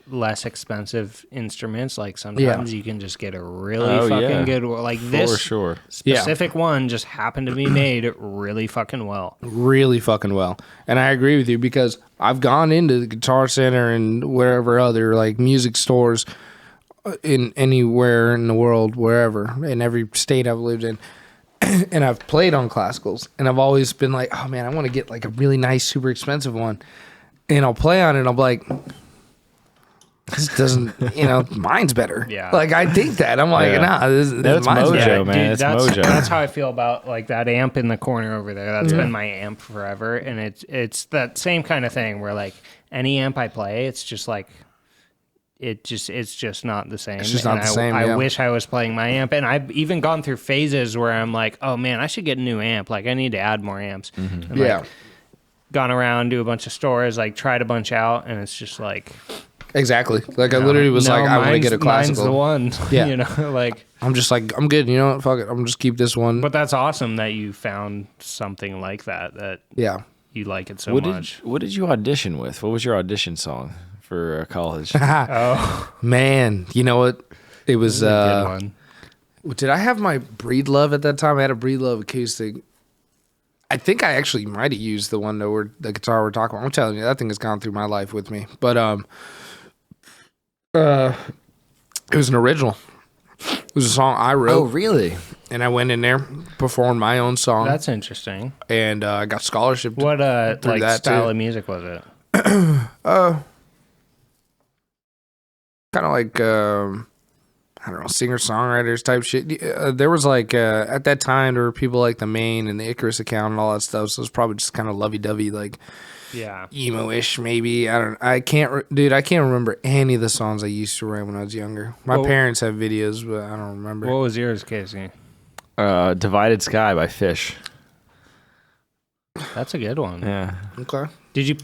less expensive instruments, like sometimes you can just get a really fucking good like this for sure specific one just happened to be made really fucking well. Really fucking well. And I agree with you because I've gone into the Guitar Center and wherever other like music stores in anywhere in the world, wherever, in every state I've lived in. And I've played on classicals, and I've always been like, oh man, I want to get like a really nice, super expensive one. And I'll play on it, and I'm like, this doesn't, you know, mine's better. Yeah. Like I think that. I'm like, nah, that's mine's mojo, better. man. Dude, It's mojo. That's how I feel about like that amp in the corner over there. That's been my amp forever, and it's that same kind of thing where like any amp I play, it's just like it's just not the same. It's just not the same. I wish I was playing my amp, and I've even gone through phases where I'm like, oh man, I should get a new amp. Like I need to add more amps. And, like, gone around, do a bunch of stores, like tried a bunch out, and it's just like exactly. Like I literally was like, I want to get a classical. Mine's the one. Yeah. You know, like I'm just like, I'm good. You know what? Fuck it. I'm gonna just keep this one. but that's awesome that you found something like that yeah. you like it so What much. what did you audition with? What was your audition song for college? Man, you know what? It was. Good one. Did I have my Breedlove at that time? I had a Breedlove acoustic. I think I actually might have used the one that the guitar we're talking about. I'm telling you, that thing has gone through my life with me. But it was an original. It was a song I wrote. Oh, really? And I went in there, performed my own song, That's interesting. and I got scholarship. What through like that, style too. of music was it? Kind of like I don't know, singer-songwriters type shit. There was like at that time there were people like the Maine and the Icarus account and all that stuff. So it was probably just kind of lovey-dovey, like Yeah. emo-ish maybe. I can't remember any of the songs I used to write when I was younger. My Well- parents have videos, but I don't remember. What was yours, Casey? Divided Sky by Fish. That's a good one. Yeah. Okay. Did you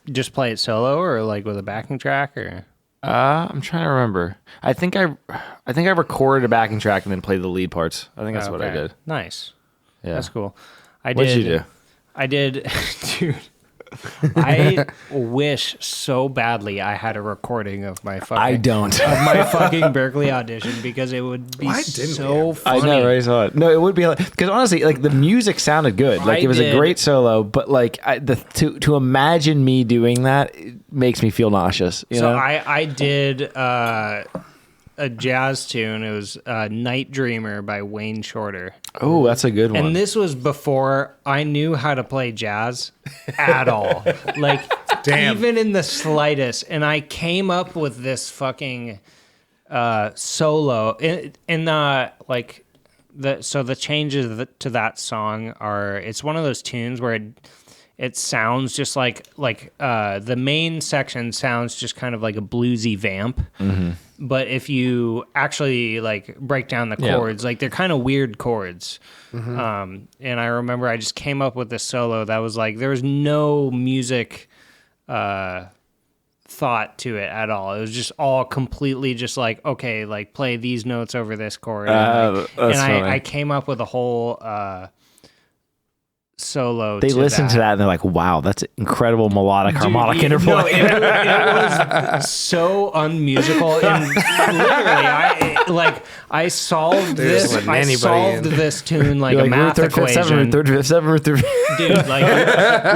just play it solo or like with a backing track or? I'm trying to remember. I think I recorded a backing track and then played the lead parts. I think that's what I Okay. did. Nice. Yeah. That's cool. What did you do? I did, dude. I wish so badly I had a recording of my fucking. I don't. Of my fucking Berklee audition because it would be Why didn't we so have funny. I know, right? So, no, it would be because honestly, like the music sounded good. Like it was a great solo, but like to imagine me doing that it makes me feel nauseous. You So know? I did a jazz tune. It was Night Dreamer by Wayne Shorter. Oh, that's a good one. And this was before I knew how to play jazz at all. Like, even in the slightest. And I came up with this fucking solo. So the changes to that song are, it's one of those tunes where it sounds just like the main section sounds just kind of like a bluesy vamp. Mm-hmm. But if you actually like break down the chords, like they're kind of weird chords. Mm-hmm. And I remember I just came up with this solo that was like, there was no music thought to it at all. It was just all completely just like, okay, like play these notes over this chord. And I came up with a whole solo. They listen to that and they're like, wow, that's incredible melodic harmonic interplay. No, it was so unmusical. And literally, I solved this. I solved this tune like a math equation. Third, fifth, seventh, third. Dude, like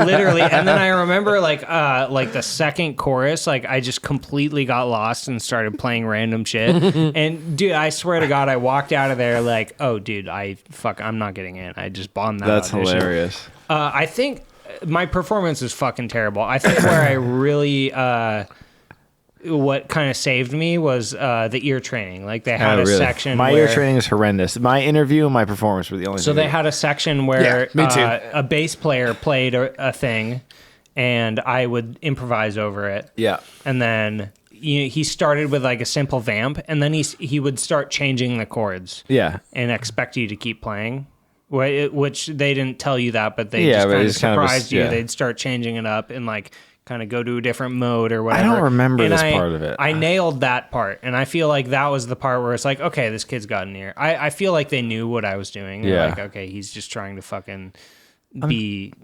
literally. And then I remember like the second chorus, like I just completely got lost and started playing random shit. And dude, I swear to God, I walked out of there like, oh, dude, I'm not getting in. I just bombed that. That's audition. hilarious. I think my performance is fucking terrible. I think where I really, what kind of saved me was the ear training. Like they had a section. My ear training is horrendous. My interview and my performance were the only. So they had a section where me too. A bass player played a thing, and I would improvise over it. Yeah. And then he started with like a simple vamp, and then he would start changing the chords. Yeah. And expect you to keep playing. Which they didn't tell you that, but they just kind of surprised you. They'd start changing it up and like kind of go to a different mode or whatever. I don't remember this part of it. I nailed that part, and I feel like that was the part where it's like, okay, this kid's got an ear. I feel like they knew what I was doing. They're like, okay, he's just trying to fucking be,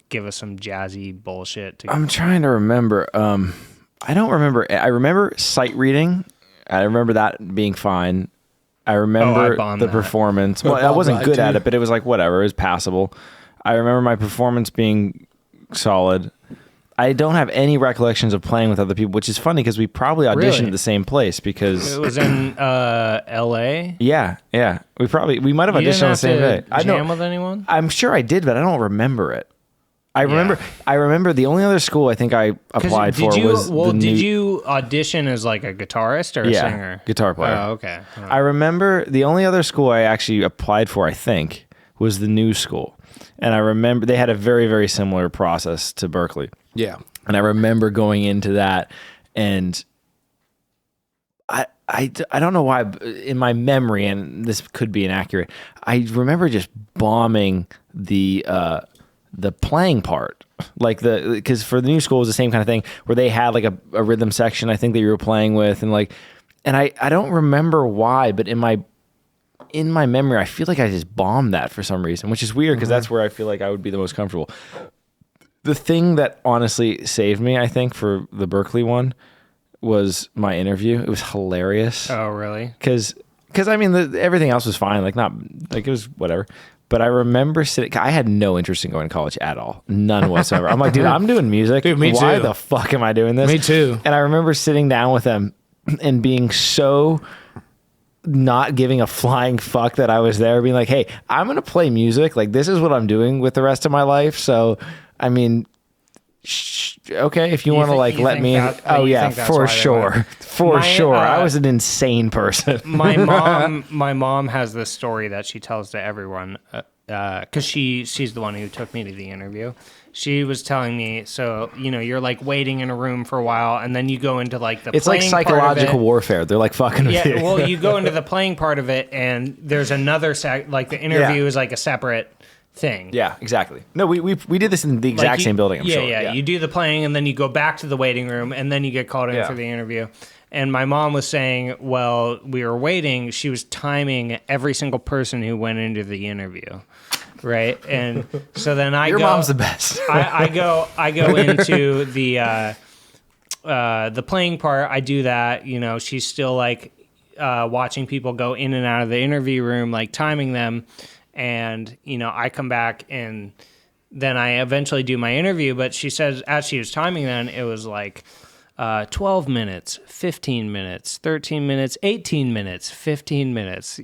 give us some jazzy bullshit. I'm trying to remember. I don't remember. I remember sight reading. I remember that being fine. I remember the performance. Well, I wasn't good at it, but it was like whatever. It was passable. I remember my performance being solid. I don't have any recollections of playing with other people, which is funny because we probably auditioned at the same place because it was in L.A. Yeah. We might have auditioned on the same day. I jam with anyone? I'm sure I did, but I don't remember it. I remember the only other school I think I applied for was did you audition as like a guitarist or a singer? Guitar player. Oh, okay. Oh. I remember the only other school I actually applied for, I think, was the new school. And I remember they had a very, very similar process to Berklee. Yeah. And I remember going into that and I don't know why in my memory, and this could be inaccurate, I remember just bombing the playing part, like because for the new school it was the same kind of thing where they had like a rhythm section I think that you were playing with, and I don't remember why, but in my memory I feel like I just bombed that for some reason, which is weird because that's where I feel like I would be the most comfortable. The thing that honestly saved me, I think, for the Berklee one was my interview. It was hilarious. Oh, really? Because I mean everything else was fine, it was whatever. But I remember I had no interest in going to college at all. None whatsoever. I'm like, dude, I'm doing music. Dude, me Why too. the fuck am I doing this? Me too. And I remember sitting down with them and being so not giving a flying fuck that I was there, being like, hey, I'm going to play music. Like, this is what I'm doing with the rest of my life. So, I mean, okay, if you want to let me in. Oh yeah, for sure. I was an insane person. My mom has this story that she tells to everyone because she's the one who took me to the interview. She was telling me, so, you're like waiting in a room for a while, and then you go into like the It's like playing part of psychological it. warfare. They're like fucking with you. Yeah, well, you go into the playing part of it, and there's another like the interview is like a separate thing. Yeah, exactly. No, we did this in the exact same building, I'm sure. Yeah, you do the playing, and then you go back to the waiting room, and then you get called in for the interview. And my mom was saying, while we were waiting, she was timing every single person who went into the interview. Right, and so then Your mom's the best. I go into the playing part. I do that. She's still like watching people go in and out of the interview room, like timing them, and I come back and then I eventually do my interview. But she says as she was timing, then it was like 12 minutes, 15 minutes, 13 minutes, 18 minutes, 15 minutes,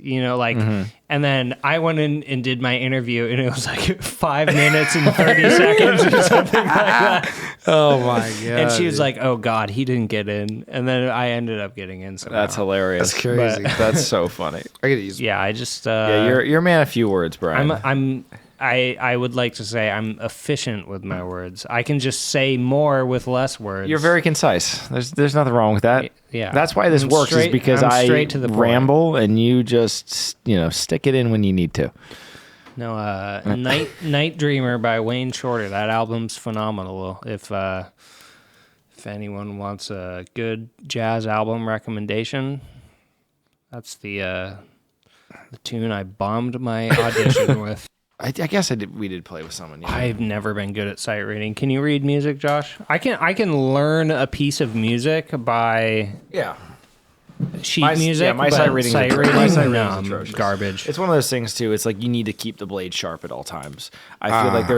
and then I went in and did my interview and it was like 5 minutes and 30 seconds or something like that. Oh my God. And she was like, oh God, he didn't get in. And then I ended up getting in somehow. That's hilarious. That's crazy. That's so funny. I could use. Yeah, I just... you're a man of few words, Brian. I would like to say I'm efficient with my words. I can just say more with less words. You're very concise. There's nothing wrong with that. Yeah. That's why this works, is because I'm I straight to the point. ramble and you just, stick it in when you need to. No, Night Dreamer by Wayne Shorter. That album's phenomenal. If anyone wants a good jazz album recommendation, that's the tune I bombed my audition with. I guess we did play with someone. Yeah. I've never been good at sight reading. Can you read music, Josh? I can learn a piece of music by sheet music. Yeah, my but sight reading is is atrocious. Garbage. It's one of those things too. It's like you need to keep the blade sharp at all times. I feel like there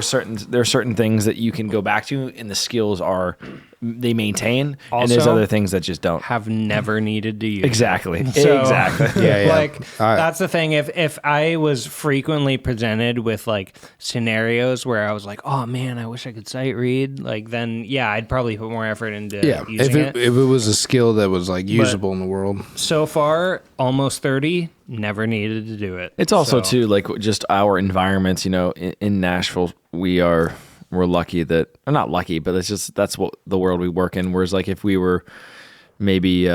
are certain things that you can go back to, and the skills they maintain, and there's Also, other things that just don't. Have never needed to use. Exactly. So, Exactly. Yeah. Like All right. that's the thing. If I was frequently presented with like scenarios where I was like, oh man, I wish I could sight read, like then I'd probably put more effort into using If it was a skill that was like usable in the world. So far, almost 30, never needed to do it. It's also So- too like just our environments. In Nashville, we're lucky that, or not lucky, but that's what the world we work in. Whereas like if we were maybe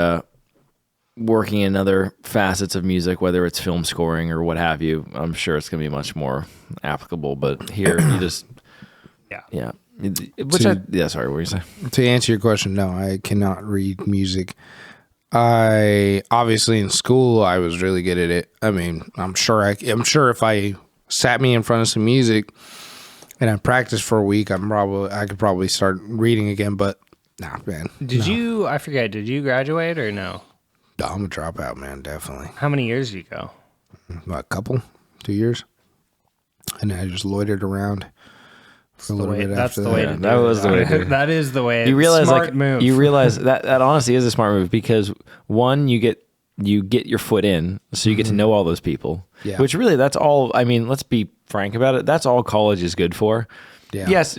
working in other facets of music, whether it's film scoring or what have you, I'm sure it's going to be much more applicable. But here, you just yeah. Sorry, what were you saying? To answer your question, no, I cannot read music. I obviously in school I was really good at it. I mean, I'm sure if I sat me in front of some music and I practiced for a week, I could probably start reading again. But nah, man. Did you? I forget. Did you graduate or no? No, I'm a dropout, man. Definitely. How many years did you go? A couple, 2 years, and I just loitered around for a little bit That's after the way that. to do That was the way to do it. That is the way. You realize smart move. you realize that honestly is a smart move, because one, you get your foot in, so you get to know all those people. Yeah. Which really, that's all. I mean, let's be frank about it. That's all college is good for. Yeah. Yes,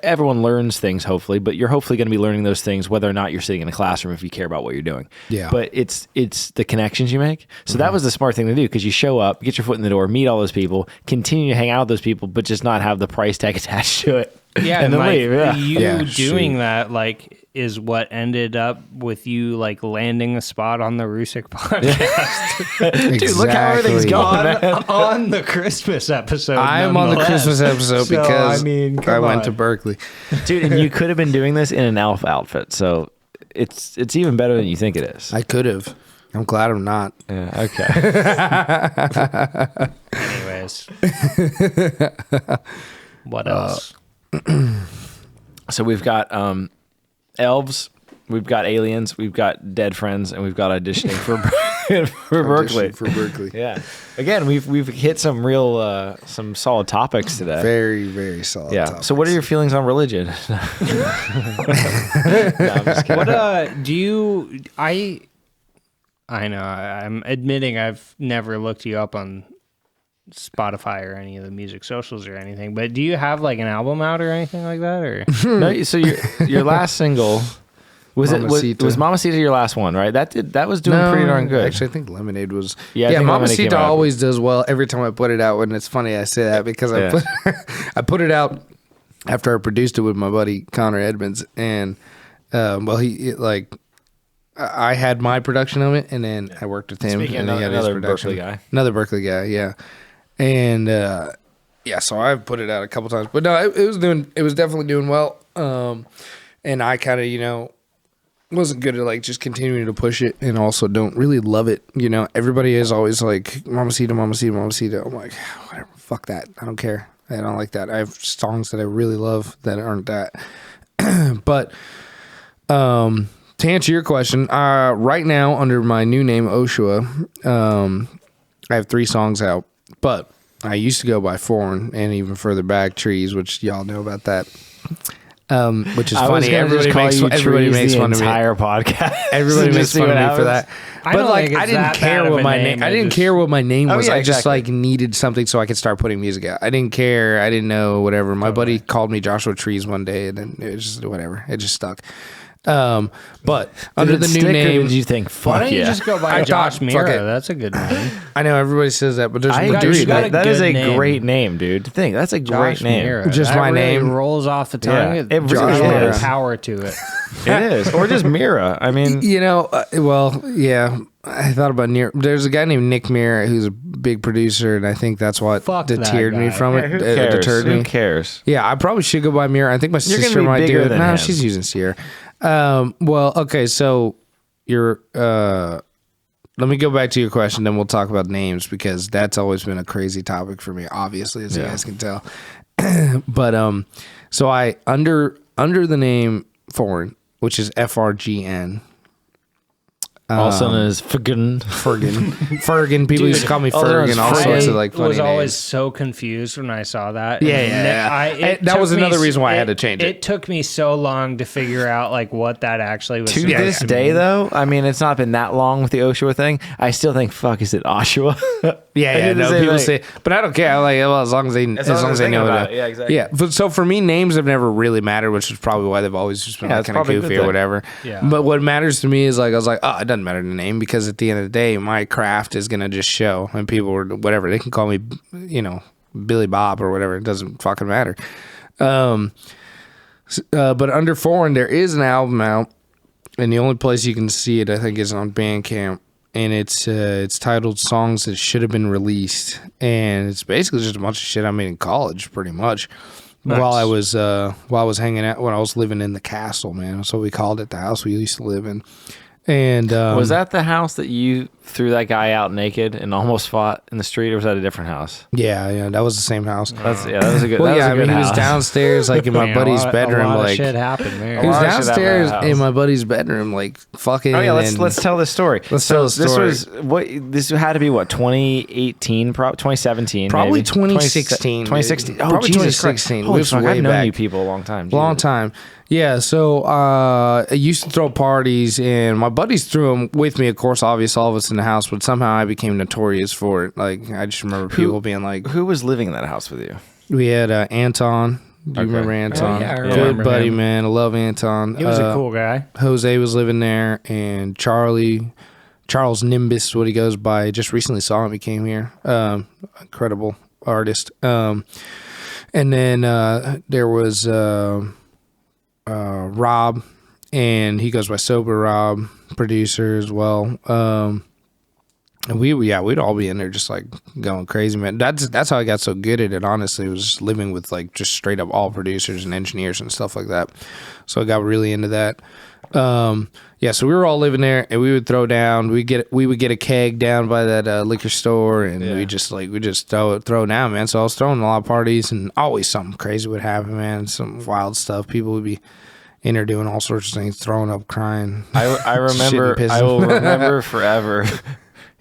everyone learns things, hopefully, but you're hopefully going to be learning those things whether or not you're sitting in a classroom, if you care about what you're doing. Yeah. But it's the connections you make. So that was the smart thing to do, because you show up, get your foot in the door, meet all those people, continue to hang out with those people, but just not have the price tag attached to it. Yeah, and then like, leave. Yeah. You Yeah, doing shoot. that like is what ended up with you like landing a spot on the Roosic podcast. Dude, look how everything's going, man. on the Christmas episode. I'm on the nonetheless. Christmas episode So, because I mean, I come went to on. Berklee. Dude, and you could have been doing this in an elf outfit, so it's even better than you think it is. I could have. I'm glad I'm not. Yeah, okay. Anyways, what else? So we've got elves, we've got aliens, we've got dead friends, and we've got auditioning for Berklee. Audition for Berklee. Yeah. Again, we've hit some real some solid topics today. Very, very solid. Yeah. topics. So what are your feelings on religion? No, I'm just kidding. What do you? I know. I'm admitting I've never looked you up on Spotify or any of the music socials or anything, but do you have like an album out or anything like that? Or No, so your last single Was Mamacita. was Mamacita your last one, right? That was doing pretty darn good. Actually, I think Lemonade was. Yeah, I Yeah, think Lemonade came Mamacita out. always does well every time I put it out. And it's funny I say that because Yeah. I put it out after I produced it with my buddy Connor Edmonds, and I had my production of it, and then I worked with him, Speaking and of he had his another production. Berklee guy. Another Berklee guy, yeah. And so I've put it out a couple times, but no, it was definitely doing well. And I kind of, wasn't good at like just continuing to push it, and also don't really love it. Everybody is always like Mamacita, Mamacita, Mamacita. I'm like, whatever, fuck that. I don't care. I don't like that. I have songs that I really love that aren't that. But to answer your question, right now under my new name Oshua, I have 3 songs out, but I used to go by Foreign and even further back Trees, which y'all know about that. Which is funny. Everybody makes fun of me. Entire podcast. Everybody makes fun of me for that. I But don't like, think I it's didn't that care bad what of a my name. name. I didn't care what my name was. yeah, I just exactly. like needed something so I could start putting music out. I didn't care. I didn't know whatever. My buddy called me Joshua Trees one day, and then it was just whatever. It just stuck. But under the new name, did you think? Why Fuck don't you yeah. just go by I Josh thought, fuck Mira? it. That's a good name. I know everybody says that, but there's I but agree. you got a That is good a name. great name, dude. To think that's a great Josh name. Mira. Just That my really name. rolls off the tongue. Yeah, It it really really has is. power to it. It is, or just Mira. I mean, Yeah. I thought about there's a guy named Nick Mira who's a big producer, and I think that's what Fuck that deterred me guy. from yeah, it. who cares? Deterred Who me. cares? Yeah, I probably should go by Mira. I think my You're gonna sister be might do bigger it. than No, him. she's using Sierra. Okay, so you're let me go back to your question, then we'll talk about names, because that's always been a crazy topic for me, obviously, as you guys can tell. But so I under the name Foreign, which is FRGN. Also known as Fergun. Fergan. People used to call me also known as Fergan. All sorts of like I funny was always names. so confused when I saw that. Yeah. It That took was me another s- reason why I had to change it. It took me so long to figure out like what that actually was. To supposed this to day, mean. though, I mean, it's not been that long with the Oshua thing. I still think, fuck, is it Oshua? Yeah, no, people say, but I don't care. Like, well, as long as they long as they they know think it. about it. Yeah, exactly. Yeah, so for me, names have never really mattered, which is probably why they've always just been Yeah, like it's kind of probably a good goofy or thing. whatever. Yeah. But what matters to me is like I was like, oh, it doesn't matter the name, because at the end of the day, my craft is gonna just show, and people are whatever they can call me, Billy Bob or whatever. It doesn't fucking matter. But under Foreign, there is an album out, and the only place you can see it, I think, is on Bandcamp. And it's titled "Songs That Should Have Been Released," and it's basically just a bunch of shit I made in college, pretty much. Nice. While I was hanging out, when I was living in the castle, man. That's what we called it, the house we used to live in. And Was that the house that you threw that guy out naked and almost fought in the street, or was that a different house? Yeah, that was the same house. That was a good. Well, that was yeah, a I good mean, he was house. downstairs, like in my Man, buddy's a bedroom, lot of like shit happened there. he was lot of shit happened at downstairs that in house. my buddy's bedroom, like fucking. Oh yeah, and let's tell this story. Let's tell the story. This was what this had to be 2018, 2017, Probably maybe? 2016. 2016. Oh, Probably Jesus Christ. 2016. Holy This fuck, was way I've known back. you people a long time. Long Jesus. time. Yeah, so I used to throw parties, and my buddies threw them with me, of course, obvious, all of us in the house, but somehow I became notorious for it. Like, I just remember people being like, Who was living in that house with you? we had Anton. Do you remember Anton? yeah, I Good remember buddy, him. man. I love Anton. He was a cool guy. Jose was living there, and Charles Nimbus, what he goes by. Just recently saw him. He came here. Incredible artist. And then there was Rob, and he goes by Sober Rob, producer as well. And we'd all be in there just like going crazy, man. That's how I got so good at it. Honestly, was just living with like just straight up all producers and engineers and stuff like that. So I got really into that. So we were all living there, and we would throw down. We would get a keg down by that liquor store, and we just throw down, man. So I was throwing a lot of parties, and always something crazy would happen, man. Some wild stuff. People would be in there doing all sorts of things, throwing up, crying. I remember. Shitting, pissing. I will remember forever.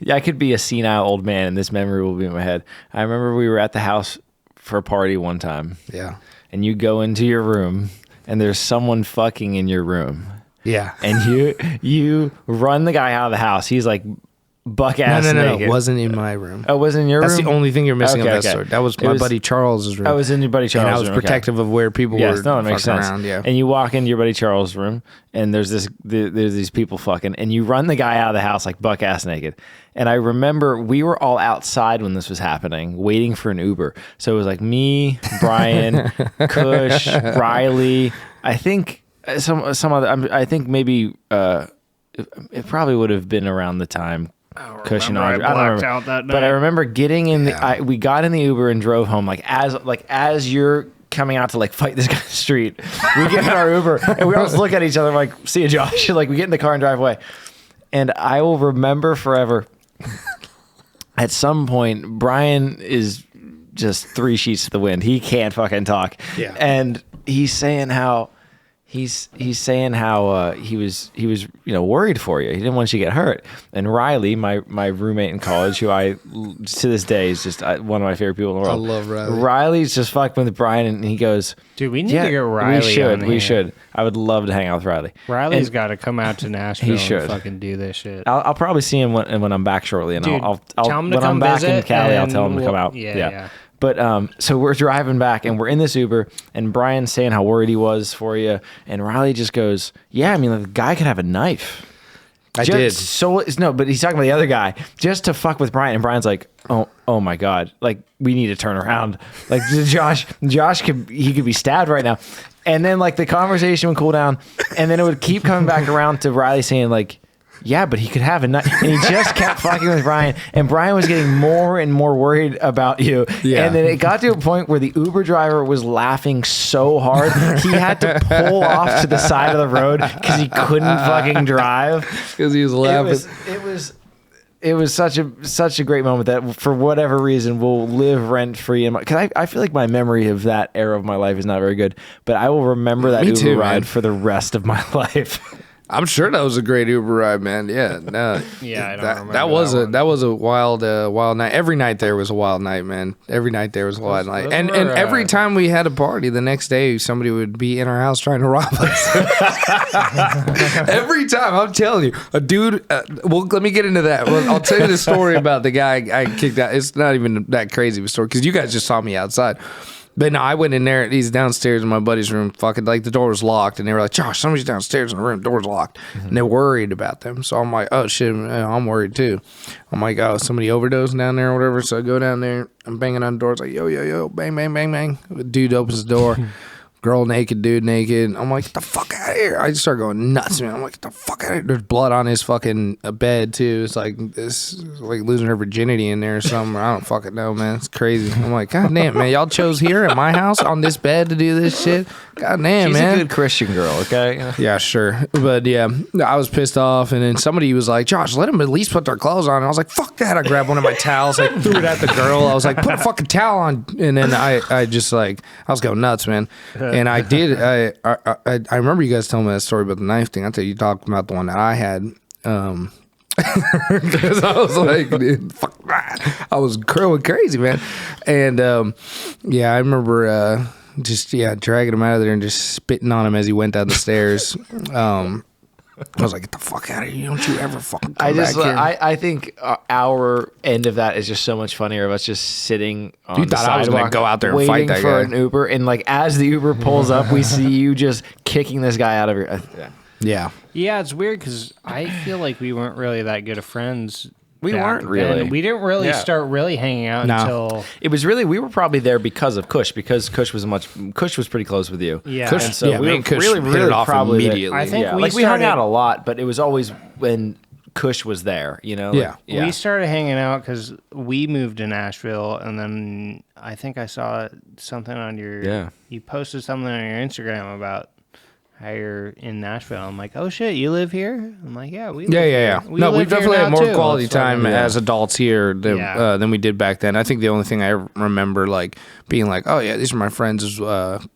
Yeah, I could be a senile old man, and this memory will be in my head. I remember we were at the house for a party one time. Yeah. And you go into your room, and there's someone fucking in your room. Yeah. And you run the guy out of the house. He's like buck ass naked. No. It wasn't in my room. Oh, it wasn't in your room? That's the only thing you're missing Okay, of that okay. story. That was my buddy Charles's room. I was in your buddy Charles' and I was room. protective of where people were Yes, no, it makes fucking sense. around. Yeah. And you walk into your buddy Charles' room, and there's these people fucking, and you run the guy out of the house like buck ass naked. And I remember we were all outside when this was happening, waiting for an Uber. So it was like me, Brian, Kush, Riley. I think some other. I think maybe it probably would have been around the time. Kush and Audrey. I don't remember. That but I remember getting in we got in the Uber and drove home. Like as you're coming out to like fight this guy in the street, we get in our Uber and we all just look at each other like, see you, Josh. Like we get in the car and drive away. And I will remember forever. At some point, Brian is just 3 sheets to the wind. He can't fucking talk. Yeah. And he's saying how he was worried for you. He didn't want you to get hurt. And Riley, my roommate in college, who I to this day is just one of my favorite people in the world. I love Riley. Riley's just fucking with Brian, and he goes, dude, we need to get Riley. We should. I would love to hang out with Riley. Riley's got to come out to Nashville should. and fucking do this shit. I'll probably see him when I'm back shortly, and Dude, I'll tell him to when come I'm back in visit, Cali, I'll and tell him to come we'll- out. yeah. But so we're driving back, and we're in this Uber, and Brian's saying how worried he was for you, and Riley just goes, "Yeah, I mean, the guy could have a knife." I did. So no, but he's talking about the other guy just to fuck with Brian, and Brian's like, "Oh my god, like we need to turn around. Like Josh could be stabbed right now." And then like the conversation would cool down, and then it would keep coming back around to Riley saying like, "Yeah, but he could have a knife." And he just kept fucking with Brian, and Brian was getting more and more worried about you. Yeah. And then it got to a point where the Uber driver was laughing so hard he had to pull off to the side of the road because he couldn't fucking drive. Because he was laughing. It was such a great moment that for whatever reason will live rent free in my, because I feel like my memory of that era of my life is not very good, but I will remember that Me Uber too, ride man. for the rest of my life. I'm sure that was a great Uber ride, man. Yeah, no, Yeah, I don't remember that was that one. that was a wild night. Every night there was a wild night, man. Every night there was a wild night, those and were, every time we had a party, the next day somebody would be in our house trying to rob us. Every time, I'm telling you, a dude. Well, let me get into that. Well, I'll tell you the story about the guy I kicked out. It's not even that crazy of a story because you guys just saw me outside. But no, I went in there. He's downstairs in my buddy's room. Fucking like the door was locked, and they were like, "Josh, somebody's downstairs in the room. Door's locked." And they're worried about them. So I'm like, "Oh shit, I'm worried too." I'm like, "Oh, somebody overdosed down there or whatever." So I go down there. I'm banging on the doors like, "Yo, yo, yo, bang, bang, bang, bang." The dude opens the door. Girl naked, dude naked. I'm like, "Get the fuck out of here!" I just start going nuts, man. I'm like, "Get the fuck out of here!" There's blood on his fucking bed too. It's like this, like losing her virginity in there or something. I don't fucking know, man. It's crazy. I'm like, "God damn, man! Y'all chose here at my house on this bed to do this shit." God damn, She's man. a good Christian girl, okay? Yeah, sure. But yeah, I was pissed off. And then somebody was like, "Josh, let them at least put their clothes on." And I was like, "Fuck that." I grabbed one of my towels, like threw it at the girl. I was like, "Put a fucking towel on." And then I just like, I was going nuts, man. And I did. I remember you guys telling me that story about the knife thing. I thought you talked about the one that I had. Because I was like, dude, fuck that. I was going crazy, man. And yeah, I remember dragging him out of there and just spitting on him as he went down the stairs. I was like, "Get the fuck out of here! Don't you ever fucking come back here." I think our end of that is just so much funnier of us just sitting on You the thought I was gonna sidewalk go out there and waiting fight that for guy. an Uber, and like as the Uber pulls up, we see you just kicking this guy out of your. Yeah. Yeah, it's weird because I feel like we weren't really that good of friends. We back weren't then. really. We didn't really start really hanging out No. until It was really we were probably there because of Kush because Kush was pretty close with you. Yeah. Kush, And so yeah, we me were and Kush really, hit really it off probably there. immediately. I think Yeah, we like we hung started- out a lot, but it was always when Kush was there. You know. Like, Yeah. we started hanging out because we moved to Nashville, and then I think I saw something on your you posted something on your Instagram about how you're in Nashville. I'm like, "Oh shit, you live here?" I'm like, "Yeah, we live Yeah. here. We No, live we've here definitely now, had more too." quality It's fucking- time as adults here Yeah. than we did back then. I think the only thing I ever remember like being like, "Oh yeah, these are my friends," is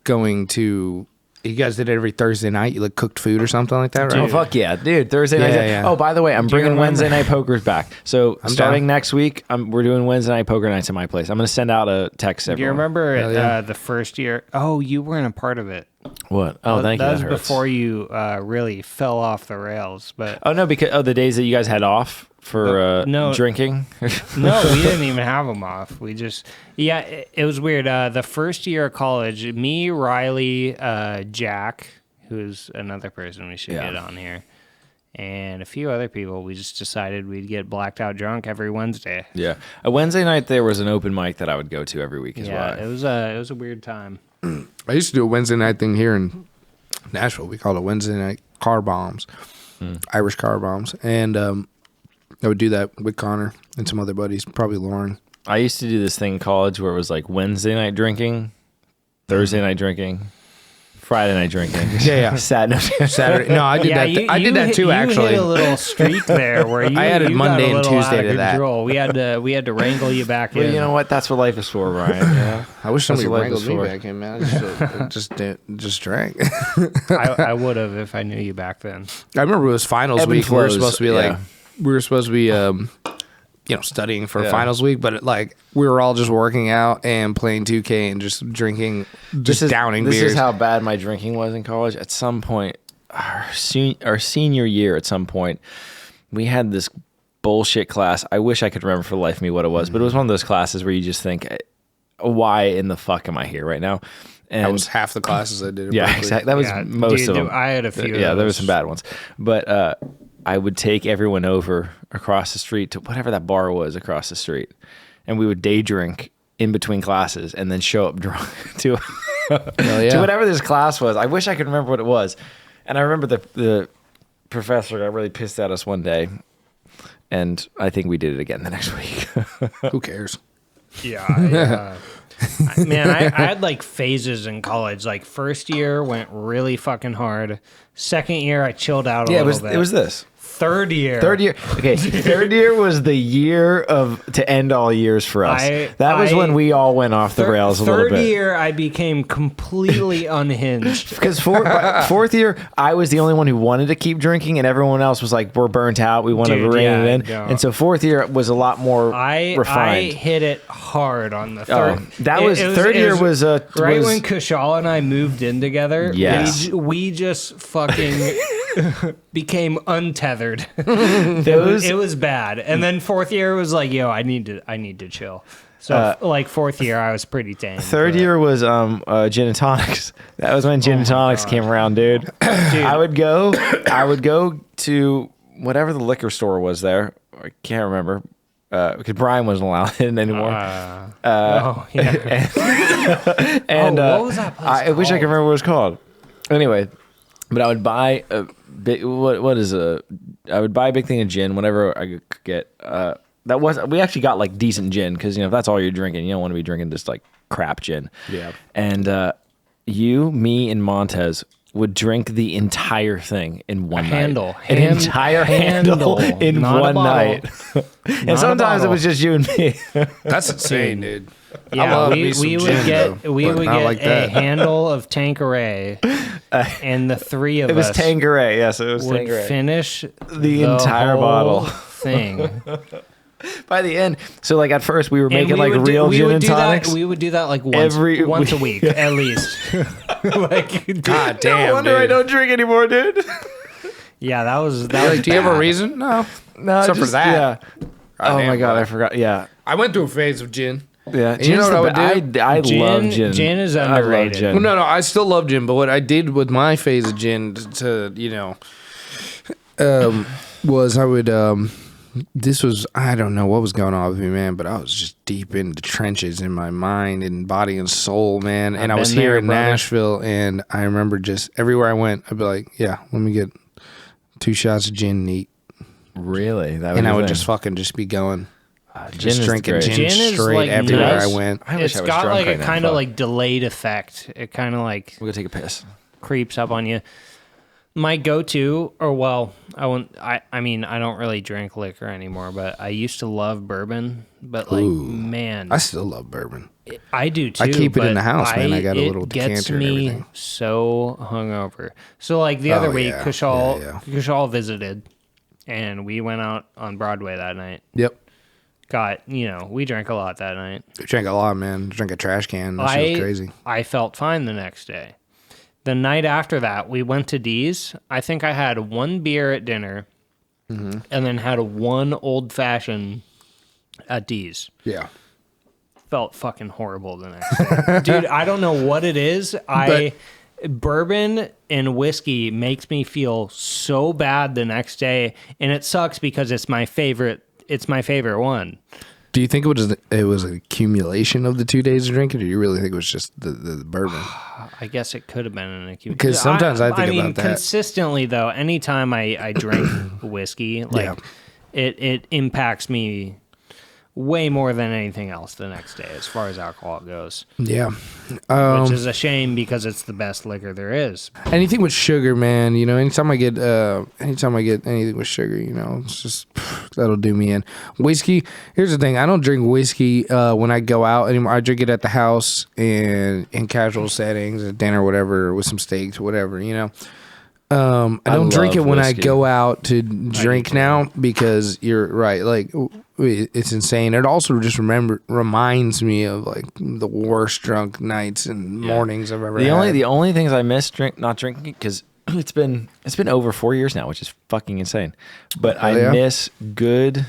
going to. You guys did it every Thursday night. You like cooked food or something like that, right? Oh fuck yeah, dude! Thursday night. Yeah. Oh, by the way, I'm bringing remember? Wednesday night pokers back. So starting down. next week, we're doing Wednesday night poker nights at my place. I'm gonna send out a text. Do you Everyone. remember Hell yeah. the first year? Oh, you weren't a part of it. What? Oh, thank you. That was hurts. before you really fell off the rails. But Oh no, because the days that you guys had off for no. drinking. No, we didn't even have them off. We just, it was weird. The first year of college, me, Riley, Jack, who's another person we should get on here, and a few other people, we just decided we'd get blacked out drunk every Wednesday. Yeah. A Wednesday night, there was an open mic that I would go to every week as well. It was a weird time. I used to do a Wednesday night thing here in Nashville. We called it Wednesday night car bombs, Irish car bombs. And I would do that with Connor and some other buddies, probably Lauren. I used to do this thing in college where it was like Wednesday night drinking, Thursday night drinking, Friday night drinking. Saturday. No, I did that. I did that too. Actually, you hit a little streak there where you. I added you Monday got a and little Tuesday out of to that. control. We had to wrangle you back Well, in. you know what? That's what life is for, Ryan. Yeah. I wish somebody That's what life wrangled is me for. back in, man. I just drank. I would have if I knew you back then. I remember it was finals Ebb and week. We were flows, supposed to be yeah. studying for Yeah. finals week, but we were all just working out and playing 2K and just drinking, downing this beers. This is how bad my drinking was in college. At some point, our senior year, at some point, we had this bullshit class. I wish I could remember for the life of me what it was, but it was one of those classes where you just think, why in the fuck am I here right now? And that was half the classes I did. yeah, exactly. That was most of them. I had a few. Yeah, of there were those. some bad ones, but I would take everyone over across the street to whatever that bar was across the street, and we would day drink in between classes and then show up drunk to to whatever this class was. I wish I could remember what it was. And I remember the professor got really pissed at us one day, and I think we did it again the next week. Who cares? Yeah. Man, I had like phases in college. Like first year went really fucking hard. Second year I chilled out a little bit. It was this. Third year. Okay. Third year was the year to end all years for us. That was when we all went off the rails a little bit. Third year, I became completely unhinged. Because fourth year, I was the only one who wanted to keep drinking, and everyone else was like, "We're burnt out. We want to rein it in." No. And so fourth year was a lot more I refined. hit it hard on the third. Third year was right when Kushal and I moved in together. Yes. we just fucking became untethered. It was bad. And then fourth year was like, yo, I need to chill. So fourth year I was pretty tame. Third year was gin and tonics. That was when gin and tonics came around, dude. I would go to whatever the liquor store was there. I can't remember. Because Brian wasn't allowed in anymore. Yeah. And what was that place I wish I could called? remember what it was called. Anyway, but I would buy a big. I would buy a big thing of gin whenever I could get. We actually got like decent gin because if that's all you're drinking, you don't want to be drinking just like crap gin. Yeah. And you, me, and Montez would drink the entire thing in one night. An entire handle in Not a one bottle. night. And sometimes it was just you and me. That's insane, dude. I Yeah, love we me some would gin, get though, we but would not get like a that. handle of Tanqueray, and the three of It was us Tanqueray. Yes, it was would Tanqueray. finish The entire whole bottle. thing. By the end, so like at first we were making And like real gin and tonics. We would do that like once a week at least. Like, God damn, No wonder dude. I don't drink anymore, dude. yeah, that was Like, do you have a bad. reason? No. No, Except for that. Yeah. Oh my god, I forgot. Yeah, I went through a phase of gin. yeah. And you know what I would do? I Gin- love gin. gin is I love underrated. gin. Well, no, I still love gin, but what I did with my phase of gin was I would this was, I don't know what was going on with me, man, but I was just deep in the trenches in my mind and body and soul, man. And I was been here there, in brother. Nashville, and I remember just everywhere I went, I'd be like, yeah, let me get 2 shots of gin neat. Really? That was And I your would thing. just fucking just be going. Gin Just is drinking great. gin, Gin is straight like everywhere nice. I went. I wish It's I was got drunk like right a now. kind of Fuck. like delayed effect. It kind of like We're gonna take a piss. creeps up on you. My go-to, or well, I mean, I don't really drink liquor anymore, but I used to love bourbon. But like, Ooh. man, I still love bourbon. I do too. I keep it in but the house, man. I got a little it gets decanter and me everything. so hungover. So like the other Oh, week, yeah. Kushal Yeah, Kushal visited, and we went out on Broadway that night. Yep. We drank a lot that night. Drank a lot, man. Drank a trash can. That shit was crazy. I felt fine the next day. The night after that, we went to D's. I think I had 1 beer at dinner, and then had one old fashioned at D's. Yeah. Felt fucking horrible the next day. Dude, I don't know what it is. Bourbon and whiskey makes me feel so bad the next day, and it sucks because it's my favorite one. Do you think it was an accumulation of the 2 days of drinking, or do you really think it was just the bourbon? I guess it could have been an accumulation. Because sometimes I think about that. Consistently, though, anytime I drink whiskey, like it impacts me way more than anything else the next day as far as alcohol goes. Yeah. Which is a shame because it's the best liquor there is. Anything with sugar, man, anytime I get anything with sugar, it's just that'll do me in. Whiskey, here's the thing, I don't drink whiskey when I go out anymore. I drink it at the house and in casual settings, at dinner, whatever, with some steaks, whatever, I don't drink it when I go out to drink now because you're right. Like, it's insane. It also just reminds me of like the worst drunk nights and mornings I've ever had. The only things I miss not drinking, because it's been over 4 years now, which is fucking insane. But I miss good.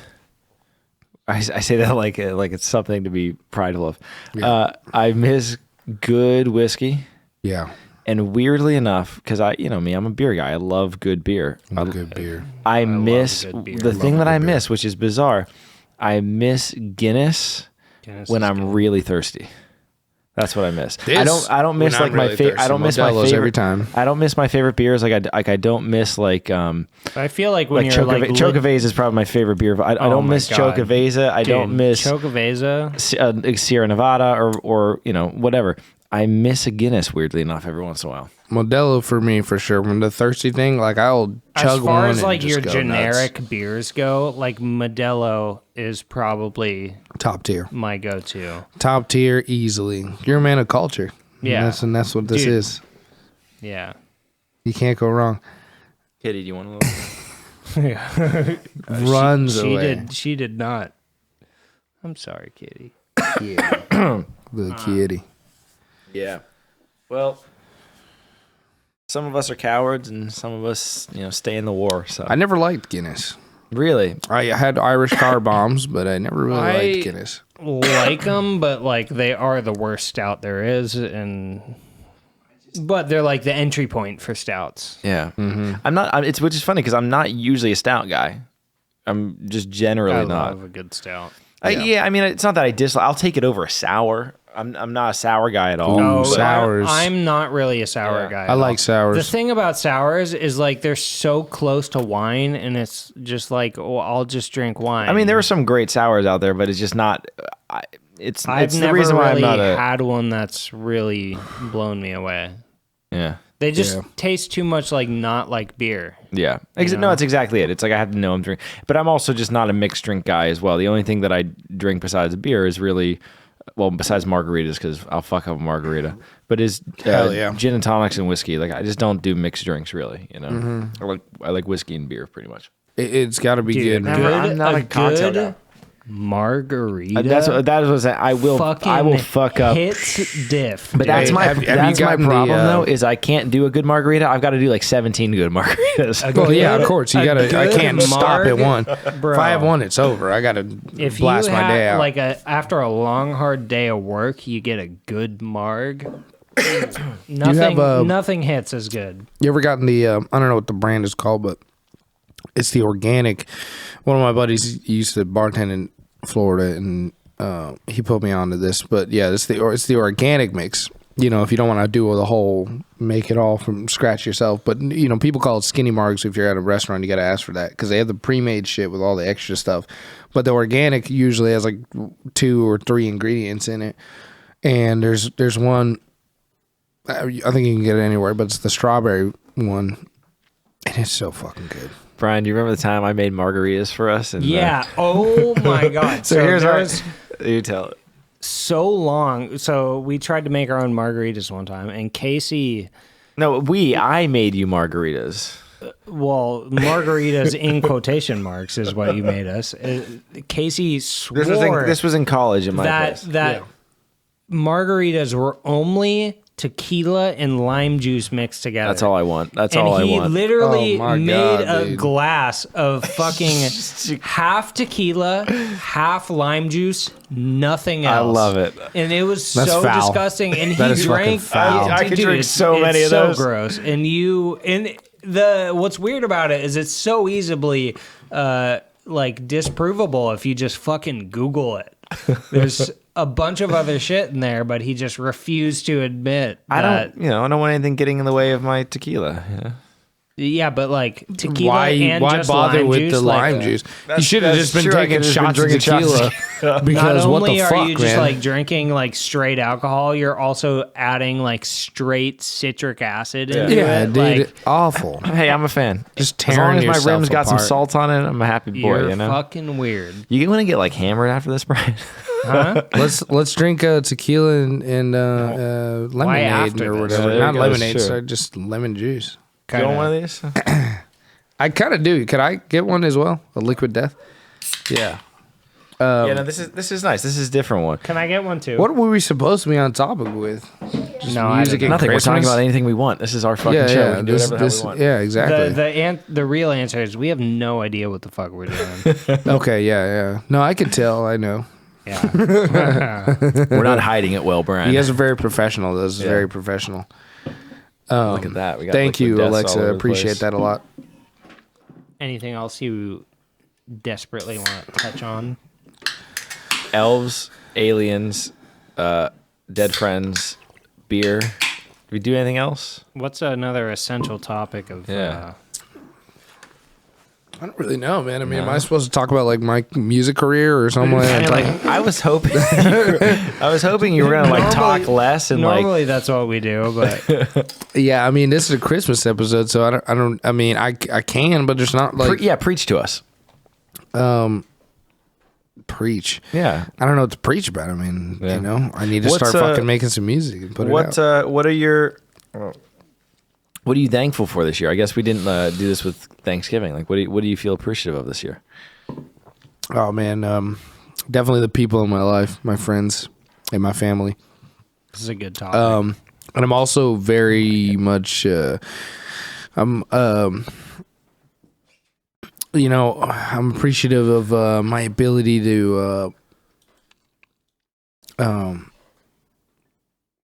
I say that like it's something to be prideful of. Yeah. I miss good whiskey. Yeah. And weirdly enough, because me, I'm a beer guy. I love good beer. Good beer. I miss the thing that I miss, which is bizarre. I miss Guinness when I'm really thirsty. That's what I miss. I don't miss like my favorite. I don't miss my favorite every time. I don't miss my favorite beers. I don't miss like. I feel like when you're like Chocoveza is probably my favorite beer. I don't miss Chocoveza. I don't miss Chocoveza, Sierra Nevada, or whatever. I miss a Guinness, weirdly enough, every once in a while. Modelo for me, for sure. When the thirsty thing, like I'll chug one. As far as like your generic beers go, like Modelo is probably top tier. My go-to. Top tier, easily. You're a man of culture. Yeah, and that's what this is. Yeah, you can't go wrong. Kitty, do you want a little? Runs away. She did not. I'm sorry, Kitty. Yeah, little kitty. Yeah. Well, some of us are cowards and some of us, stay in the war. So I never liked Guinness. Really? I had Irish car bombs, but I never really liked Guinness. Like them, but like they are the worst stout there is, but they're like the entry point for stouts. Yeah. Mm-hmm. I'm not. Which is funny because I'm not usually a stout guy. I'm just generally not. I love a good stout. Yeah. I mean, it's not that I dislike. I'll take it over a sour. I'm not a sour guy at all. No, sours. I'm not really a sour guy. I like sours. The thing about sours is like they're so close to wine, and it's just like, I'll just drink wine. I mean, there are some great sours out there, but it's just not. It's never the reason why really I'm not had one that's really blown me away. Yeah. They just taste too much like not like beer. Yeah. No, that's exactly it. It's like I have to know I'm drinking. But I'm also just not a mixed drink guy as well. The only thing that I drink besides beer is really, well, besides margaritas, because I'll fuck up a margarita, but is gin and tonics and whiskey. Like I just don't do mixed drinks really. I like whiskey and beer pretty much. It's got to be good. I'm not a cocktail guy. Margarita. That is what I will fuck up. Hit diff. But that's my problem though. Is I can't do a good margarita. I've got to do like 17 good margaritas. Well, yeah, of course. I can't stop at one. Bro, if I have one, it's over. I got to blast my day out. Like after a long hard day of work, you get a good marg. Nothing hits as good. You ever gotten the? I don't know what the brand is called, but it's the organic. One of my buddies used to bartend in Florida, and he put me onto this. But yeah, it's the organic mix. If you don't want to do the whole make it all from scratch yourself, but people call it skinny margs. If you're at a restaurant, you got to ask for that because they have the pre-made shit with all the extra stuff. But the organic usually has like 2 or 3 ingredients in it, and there's one. I think you can get it anywhere, but it's the strawberry one, and it's so fucking good. Brian, do you remember the time I made margaritas for us? Oh my God. So here's you tell it. So long. So we tried to make our own margaritas one time, and Casey. No, I made you margaritas. Well, margaritas in quotation marks is what you made us. Casey swore this was in college in my place. That margaritas were only tequila and lime juice mixed together. That's all I want. That's and all I he want. literally Oh my made God, a dude. glass of fucking half tequila, half lime juice, nothing else. I love it. And it was That's so foul. disgusting. And That he is fucking drank. foul. I could Dude, drink so many it's of those. so gross. What's weird about it is it's so easily like disprovable if you just fucking Google it. There's a bunch of other shit in there, but he just refused to admit that. I don't want anything getting in the way of my tequila. Yeah, but like tequila Why and just bother lime with juice, the like, lime juice? You should have just been true. I taking could have shots of been drinking tequila. shots Not Because what only the are fuck, you just man? like drinking like straight alcohol, you're also adding like straight citric acid into Yeah, it. dude, Like, awful. Hey, I'm a fan. Just as long tearing as my yourself rim's got some apart. salt on it, I'm a happy boy. you're You know. fucking weird. You want to get like hammered after this, Brian? Huh? Let's drink tequila and lemonade after or this? whatever. Yeah, Not that's lemonade, true. sorry, just lemon juice. You want one of these? I kind of do. Could I get one as well? A liquid death? Yeah. Yeah. No, this is nice. This is a different one. Can I get one too? What were we supposed to be on topic with? Just No, I music didn't and know. Nothing. We're talking Christmas? about anything we want. This is our fucking Yeah, show. yeah. We can do whatever the hell we want. Yeah, exactly. The real answer is we have no idea what the fuck we're doing. Okay, yeah. No, I can tell. I know. Yeah. We're not hiding it well, Brian. You guys are very professional. This is Yeah. very professional. Look at that. We got Thank liquid you, deaths all Alexa. over the Appreciate place. that a lot. Anything else you desperately want to touch on? Elves, aliens, dead friends, beer. Did we do anything else? What's another essential topic of? Yeah. I don't really know, man. I mean, am I supposed to talk about like my music career or something like that? Like, I was hoping, you were gonna like talk less and Normally that's what we do, but Yeah, I mean, this is a Christmas episode, so I mean, I can, but there's not like preach to us. preach. Yeah. I don't know what to preach about. I mean, Yeah. you know, I need to What's, start fucking making some music and put it out. What are you thankful for this year? I guess we didn't do this with Thanksgiving. Like, what do you feel appreciative of this year? Oh man, definitely the people in my life, my friends and my family. this is a good topic. And I'm also very much, I'm appreciative of my ability to,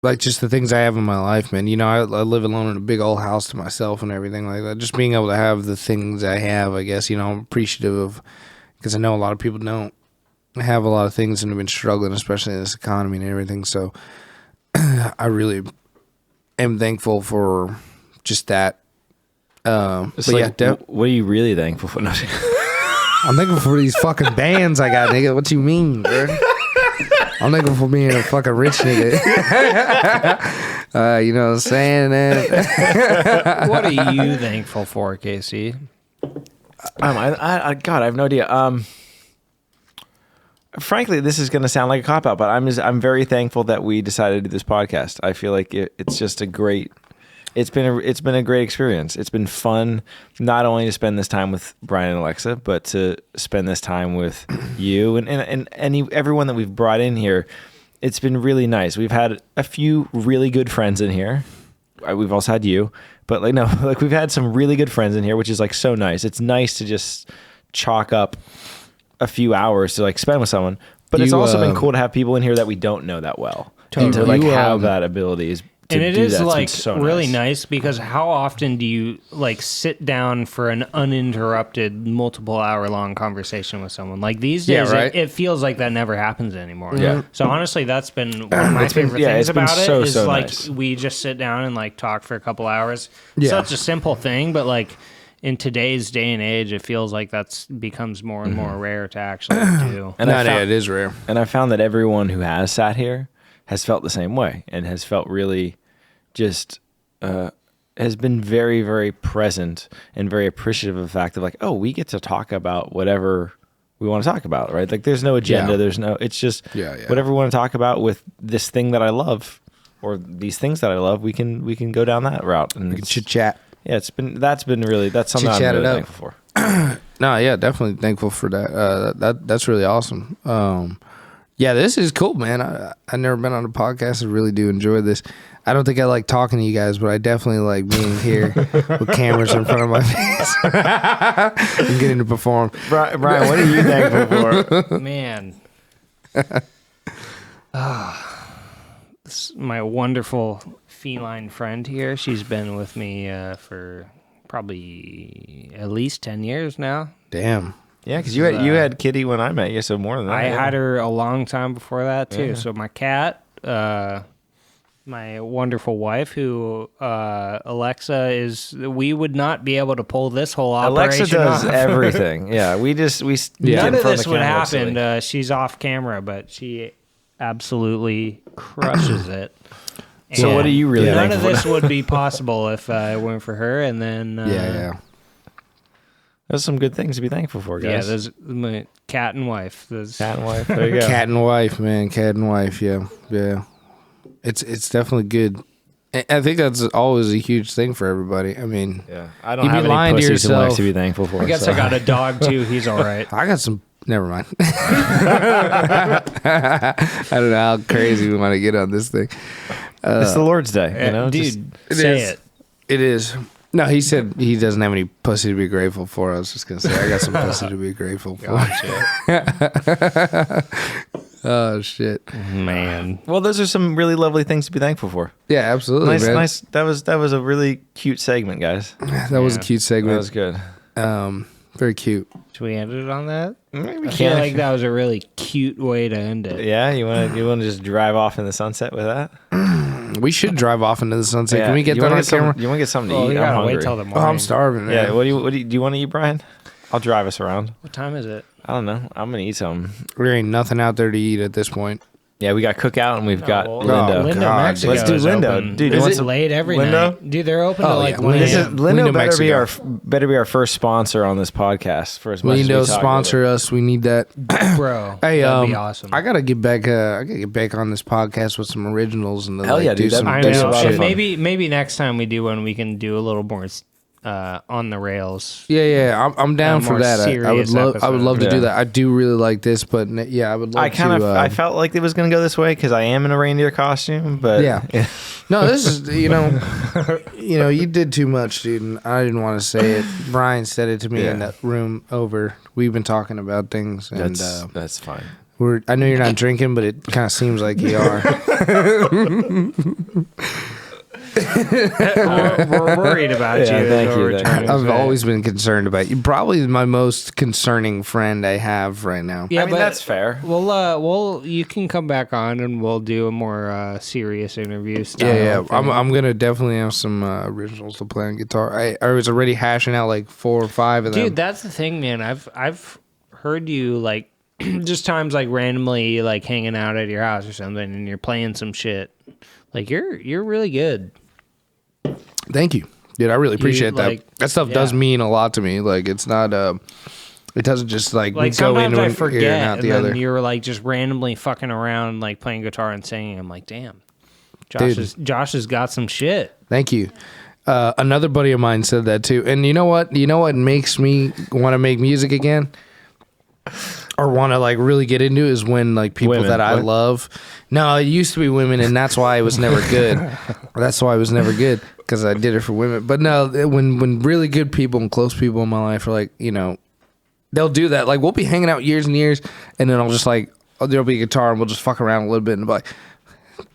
like just the things I have in my life, man. You know, I live alone in a big old house to myself and everything like that. Just being able to have the things I have, I guess, you know, I'm appreciative of, because I know a lot of people don't have a lot of things and have been struggling, especially in this economy and everything. So I really am thankful for just that. It's But like, yeah, what are you really thankful for? No, I'm thankful for these fucking bands I got, nigga. What you mean, bro? I'm thankful for being a fucking rich nigga. You know what I'm saying, man? What are you thankful for, Casey? God, I have no idea. Frankly, this is going to sound like a cop out, but I'm very thankful that we decided to do this podcast. I feel like it's just a great. It's been a great experience. It's been fun not only to spend this time with Brian and Alexa, but to spend this time with you and everyone that we've brought in here. It's been really nice. We've had a few really good friends in here. We've also had you, but we've had some really good friends in here, which is like so nice. It's nice to just chalk up a few hours to like spend with someone, but it's also been cool to have people in here that we don't know that well, and to like have that ability is. And it is like so really nice because how often do you like sit down for an uninterrupted multiple hour long conversation with someone? Like these days, Yeah, right. it feels like that never happens anymore. Yeah. So honestly, that's been one of my favorite things it's been about it so is like nice. we just sit down and like talk for a couple hours. Yeah. Such a simple thing, but like in today's day and age, it feels like that's becomes more and more rare to actually do. And I found, it is rare. And I found that everyone who has sat here has felt the same way and has felt really just has been very, very present and very appreciative of the fact of like, oh, we get to talk about whatever we want to talk about, right? Like there's no agenda. Yeah. There's no, it's just Yeah. whatever we want to talk about with this thing that I love or these things that I love, we can go down that route and it's- Chit chat. yeah, that's something I'm Chit-chat really it up. thankful for. No, yeah, definitely thankful for that. That's really awesome. Yeah, this is cool, man. I've never been on a podcast. I really do enjoy this. I don't think I like talking to you guys, but I definitely like being here with cameras in front of my face and getting to perform. Brian, what are you thankful for? Man. This is my wonderful feline friend here. She's been with me for probably at least 10 years now. Damn. Yeah, because you had Kitty when I met you, so more than that. I had her a long time before that, too. Yeah. So my cat, my wonderful wife, who Alexa is, we would not be able to pull this whole operation Alexa does off. everything. Yeah, None of this would happen. She's off camera, but she absolutely crushes it. So what are you really None of thankful this would be possible if it weren't for her. And then yeah. There's some good things to be thankful for, guys. Yeah, there's my cat and wife. Cat and wife. There you go. Cat and wife, man. Cat and wife. Yeah. It's definitely good. I think that's always a huge thing for everybody. I mean, yeah, I don't have any pussies in life to be thankful for. I guess I got a dog too. He's all right. I got some. Never mind. I don't know how crazy we want to get on this thing. It's the Lord's Day, you know, dude. Say it. It is. No, he said he doesn't have any pussy to be grateful for. I was just gonna say I got some pussy to be grateful for. Oh shit, man. Well, those are some really lovely things to be thankful for. Yeah, absolutely. Nice. That was a really cute segment, guys. That was a cute segment. That was good. Very cute. Should we end it on that? We I feel like that was a really cute way to end it. Yeah, you want to just drive off in the sunset with that? We should drive off into the sunset. Yeah. Can we get that on camera? You want to get something to eat? We I'm gotta hungry. wait till the morning. Oh, I'm starving. Man. Yeah. What do you want to eat, Brian? I'll drive us around. What time is it? I don't know. I'm gonna eat something. There ain't nothing out there to eat at this point. Yeah, we got Cookout and we've got Lindo. Lindo, God. Mexico. Let's do is Lindo. open. Dude, Is you it want late every Lindo? night? Dude, they're open to like 1 a.m. Lindo Mexico. better be our first sponsor on this podcast for as much as we Lindo talk sponsor us. We need that, Bro. Hey, that'd be awesome. I gotta get back. I gotta get back on this podcast with some originals and Hell yeah, do dude, some. I that'd be know. a lot of And fun. maybe next time we do one, we can do a little more on the rails. Yeah. I'm down for more that. I would serious love. I would love to do episode. that. I do really like this, but yeah, I would love to. I felt like it was gonna go this way because I am in a reindeer costume, but Yeah. No, this is you did too much, dude. And I didn't want to say it. Brian said it to me in that room over. We've been talking about things, and that's fine. I know you're not drinking, but it kind of seems like you are. We're worried about you. thank you. I've always been concerned about you. Probably my most concerning friend I have right now. Yeah, I mean, that's fair. Well, you can come back on and we'll do a more serious interview style. Yeah. thing. I'm gonna definitely have some originals to play on guitar. I was already hashing out like 4 or 5 of them. Dude, that's the thing, man. I've heard you like just times like randomly like hanging out at your house or something, and you're playing some shit. Like you're really good. Thank you, dude. I really appreciate that. like, That stuff does mean a lot to me. Like it's not it doesn't just like Like go sometimes into I an ear forget, and out and the then other. you're like just randomly fucking around, like playing guitar and singing. I'm like, damn, Josh has got some shit. Thank you. Another buddy of mine said that too. And you know what? You know what makes me want to make music again? Or want to like really get into is when like people Women. that I What? love. No, it used to be women, and that's why it was never good. That's why it was never good because I did it for women. But no, when really good people and close people in my life are like, they'll do that. Like we'll be hanging out years and years, and then I'll just like there'll be a guitar, and we'll just fuck around a little bit, and be like,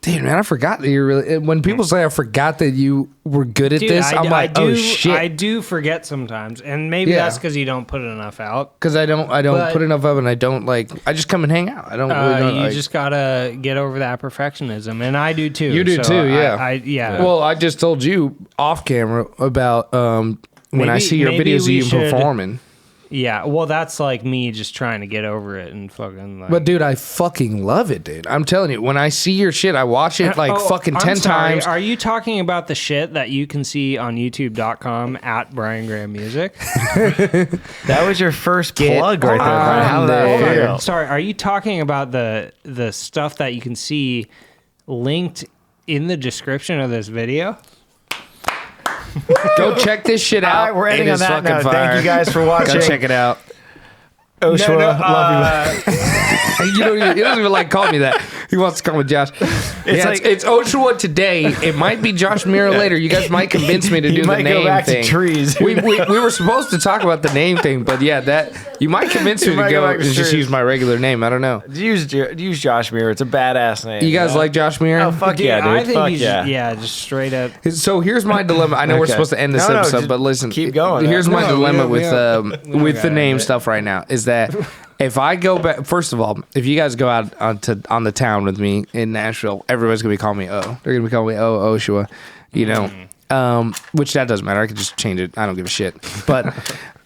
dude, man, I forgot that you're really. When people say I forgot that you were good at this, I'm like, oh shit. I do forget sometimes, and maybe that's because you don't put enough out. Because I don't But- put enough of it, and I don't like. I just come and hang out. I don't really know. You like, just gotta get over that perfectionism, and I do too. You do So too, yeah. Yeah. Well, I just told you off camera about when I see your maybe videos of we you should- performing. Yeah, well, that's like me just trying to get over it and fucking. Like, But dude, I fucking love it, dude. I'm telling you, when I see your shit, I watch it like fucking I'm 10 sorry, times. Are you talking about the shit that you can see on YouTube.com at Brian Graham Music? That was your first plug right there, Brian. How did there. that feel? Sorry, are you talking about the stuff that you can see linked in the description of this video? Go check this shit All out. right, we're ending It on is that fucking note. fire. Thank you guys for watching. Go check it out. Oshua, love you. He doesn't even like calling me that. He wants to call me Josh. It's Oshua today. It might be Josh Mira later. You guys might convince me to do the name go back thing. To trees. We were supposed to talk about the name thing, but yeah, that you might convince me to go and just use my regular name. I don't know. Use Josh Muir. It's a badass name. You guys like Josh Mira? Oh fuck yeah, dude! I think Fuck he's yeah. just straight up. So here's my dilemma. I know we're supposed to end this episode, but listen, keep going. Here's my dilemma with the name it. stuff right now is that if I go back, first of all, if you guys go out on the town with me in Nashville, everybody's gonna be calling me O. They're gonna be calling me Oshua, which that doesn't matter. I could just change it. I don't give a shit. But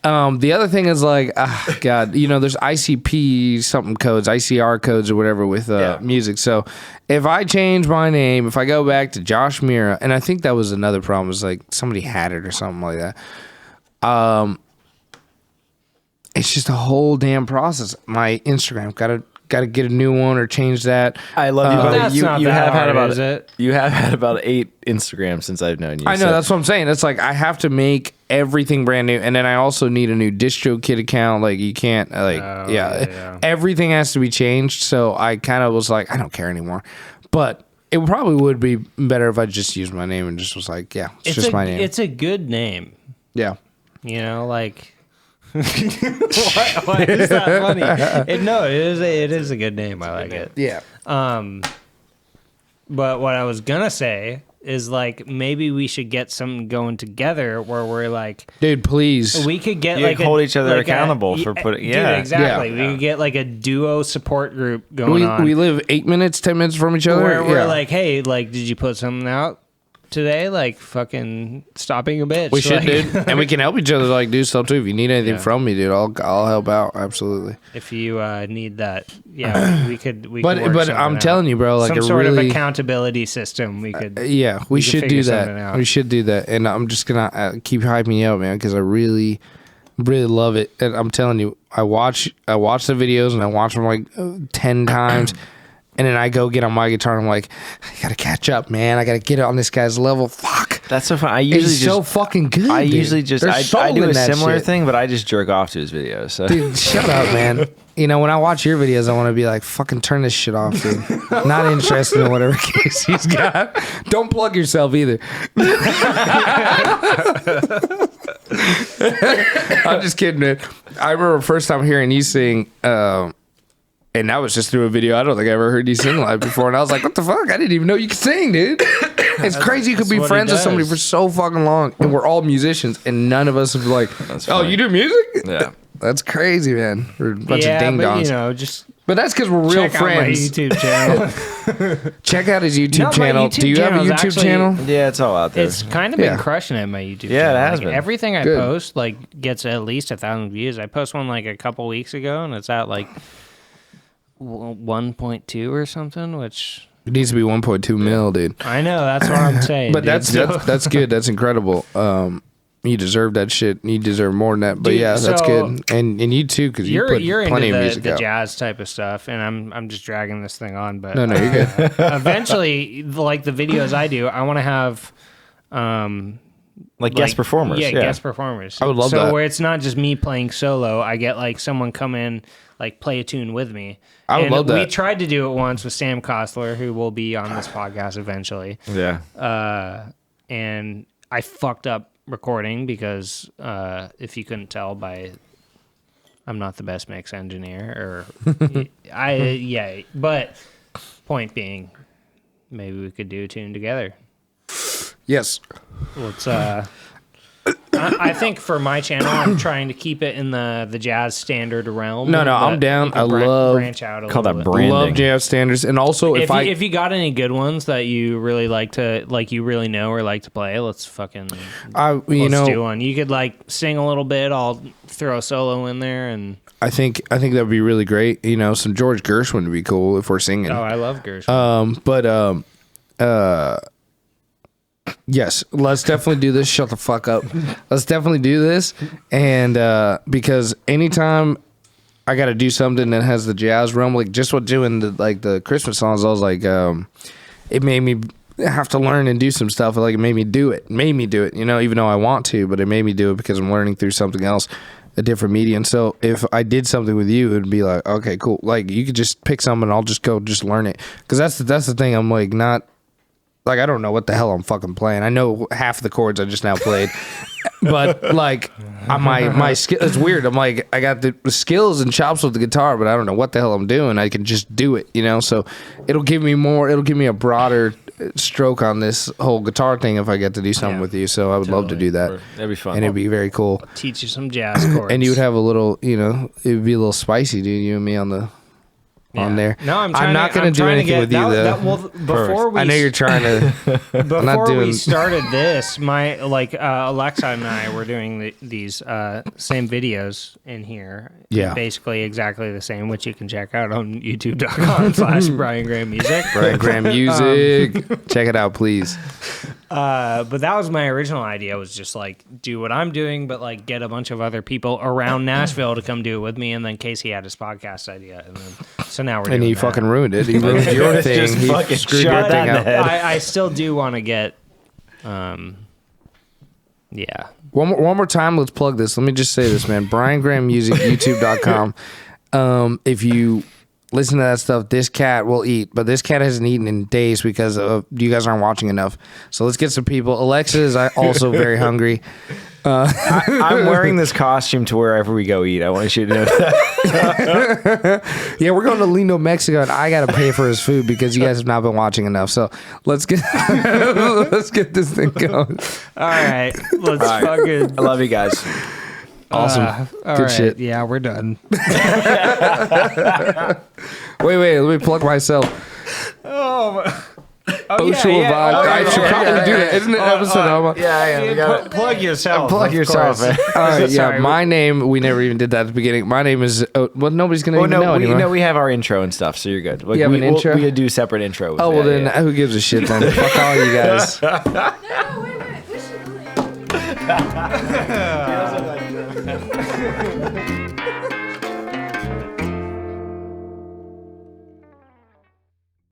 the other thing is like, God, there's ICP something codes, ICR codes or whatever with music. So if I change my name, if I go back to Josh Mira, and I think that was another problem, was like somebody had it or something like that. It's just a whole damn process. My Instagram gotta get a new one or change that. I love you, buddy. That's You not have that had hard, about is it? You have had about 8 Instagrams since I've known you. I know, that's what I'm saying. It's like I have to make everything brand new, and then I also need a new DistroKid account. Like you can't everything has to be changed. So I kind of was like, I don't care anymore. But it probably would be better if I just used my name and just was like, yeah, it's just my name. It's a good name. Yeah. Like. Why is that funny? It is a good name. I like it. Yeah. But what I was gonna say is like maybe we should get something going together where we're like, dude, please. We could get hold each other accountable for putting. Yeah, dude, exactly. Yeah. We could get like a duo support group going on. We live 8 minutes, 10 minutes from each other. Where we're like, hey, like, did you put something out today? Like, fucking stopping a bitch. We should, like, dude, and we can help each other like do stuff too. If you need anything from me, dude, I'll help out. Absolutely. If you need that, we could. But I'm telling you, bro, like some sort of accountability system. We could. We should do that. We should do that, and I'm just gonna keep hyping you up, man, because I really, really love it. And I'm telling you, I watch the videos and I watch them like 10 times. And then I go get on my guitar and I'm like, I gotta catch up, man. I gotta get on this guy's level. Fuck. That's so fun. I usually so fucking good. I dude. usually just I do a similar thing, but I just jerk off to his videos. So. Dude, shut up, man. When I watch your videos, I want to be like, fucking turn this shit off, dude. Not interested in whatever case he's got. Don't plug yourself either. I'm just kidding, man. I remember first time hearing you sing. And that was just through a video. I don't think I ever heard you sing live before. And I was like, what the fuck? I didn't even know you could sing, dude. It's crazy you could be friends with somebody for so fucking long. And we're all musicians. And none of us have like, you do music? Yeah. That's crazy, man. We're a bunch of ding-dongs. But that's because we're real friends. Check out my YouTube channel. Check out his YouTube channel. Do you have a YouTube channel? Yeah, it's all out there. It's kind of been crushing at my YouTube channel. Yeah, it has been. Everything I post gets at least 1,000 views. I post one like a couple weeks ago, and it's at like 1.2 or something, which it needs to be 1.2 mil, dude. I know, that's what I'm saying. But that's good. That's incredible. You deserve that shit. You deserve more than that. But dude, that's good. And you too, because you put plenty of music the out. Jazz type of stuff, and I'm just dragging this thing on. But no, you're good. Eventually, like the videos I do, I want to have like guest performers. Yeah, guest performers. I would love that. So where it's not just me playing solo, I get like someone come in, like play a tune with me. I would love that. We tried to do it once with Sam Kostler, who will be on this podcast eventually. Yeah. And I fucked up recording because if you couldn't tell I'm not the best mix engineer, but point being, maybe we could do a tune together. Yes. Let's I think for my channel, I'm trying to keep it in the jazz standard realm. No, I'm down. I love branch out a call that little branding. Love jazz standards, and also if you got any good ones that you really you really know or like to play, let's fucking do one. You could like sing a little bit. I'll throw a solo in there, and I think that would be really great. Some George Gershwin would be cool if we're singing. Oh, I love Gershwin. Yes, let's definitely do this. Shut the fuck up. Let's definitely do this. And because anytime I got to do something that has the jazz realm, like just what doing the Christmas songs, I was like, it made me have to learn and do some stuff. Like it made me do it, even though I want to, but it made me do it because I'm learning through something else. a different medium. So if I did something with you, it'd be like, okay, cool. Like you could just pick something and I'll just go just learn it. Because that's the thing. I'm like not like I don't know what the hell I'm fucking playing. I know half the chords I just now played, but like my skill. It's weird. I'm like I got the skills and chops with the guitar, but I don't know what the hell I'm doing. I can just do it, you know. So it'll give me more. It'll give me a broader stroke on this whole guitar thing if I get to do something with you. So I would love to do that. That'd be fun. And it'd be very cool. Teach you some jazz chords. And you would have a little, you know, it would be a little spicy, dude. You and me on the on there. No, I'm not going to do anything with you though. Well, before we I know you're trying to. before we started this, my Alexa and I were doing these same videos in here. Yeah. Basically exactly the same, which you can check out on youtube.com/Brian Graham Music. Brian Graham Music. Check it out, please. But that was my original idea, was just like do what I'm doing, but like get a bunch of other people around Nashville to come do it with me. And then Casey had his podcast idea, and then so now we're doing and he that. fucking ruined it. He ruined your thing. Just He fucking screwed shot your thing that in the up. head. I still do want to get, yeah. One more time, let's plug this. Let me just say this, man. Brian Graham Music, youtube.com. If you listen to that stuff, this cat will eat, but this cat hasn't eaten in days because you guys aren't watching enough. So let's get some people. Alexa is also very hungry. I'm wearing this costume to wherever we go eat. I want you to know that. Yeah, we're going to Lindo, Mexico, and I got to pay for his food because you guys have not been watching enough. So let's get let's get this thing going. All right. Let's fucking. I love you guys. Awesome. All Good right. shit. Yeah, we're done. Wait, let me plug myself. Vibe. I should probably do that. Isn't it episode? Plug yourself. Plug yourself. Man. All right, Sorry. my name, we never even did that at the beginning. My name is, nobody's going to even know anymore. No, we have our intro and stuff, so you're good. Like, You have an intro? We could do separate intros. Oh, well then, who gives a shit then? Fuck all you guys. No, wait a minute. We should really.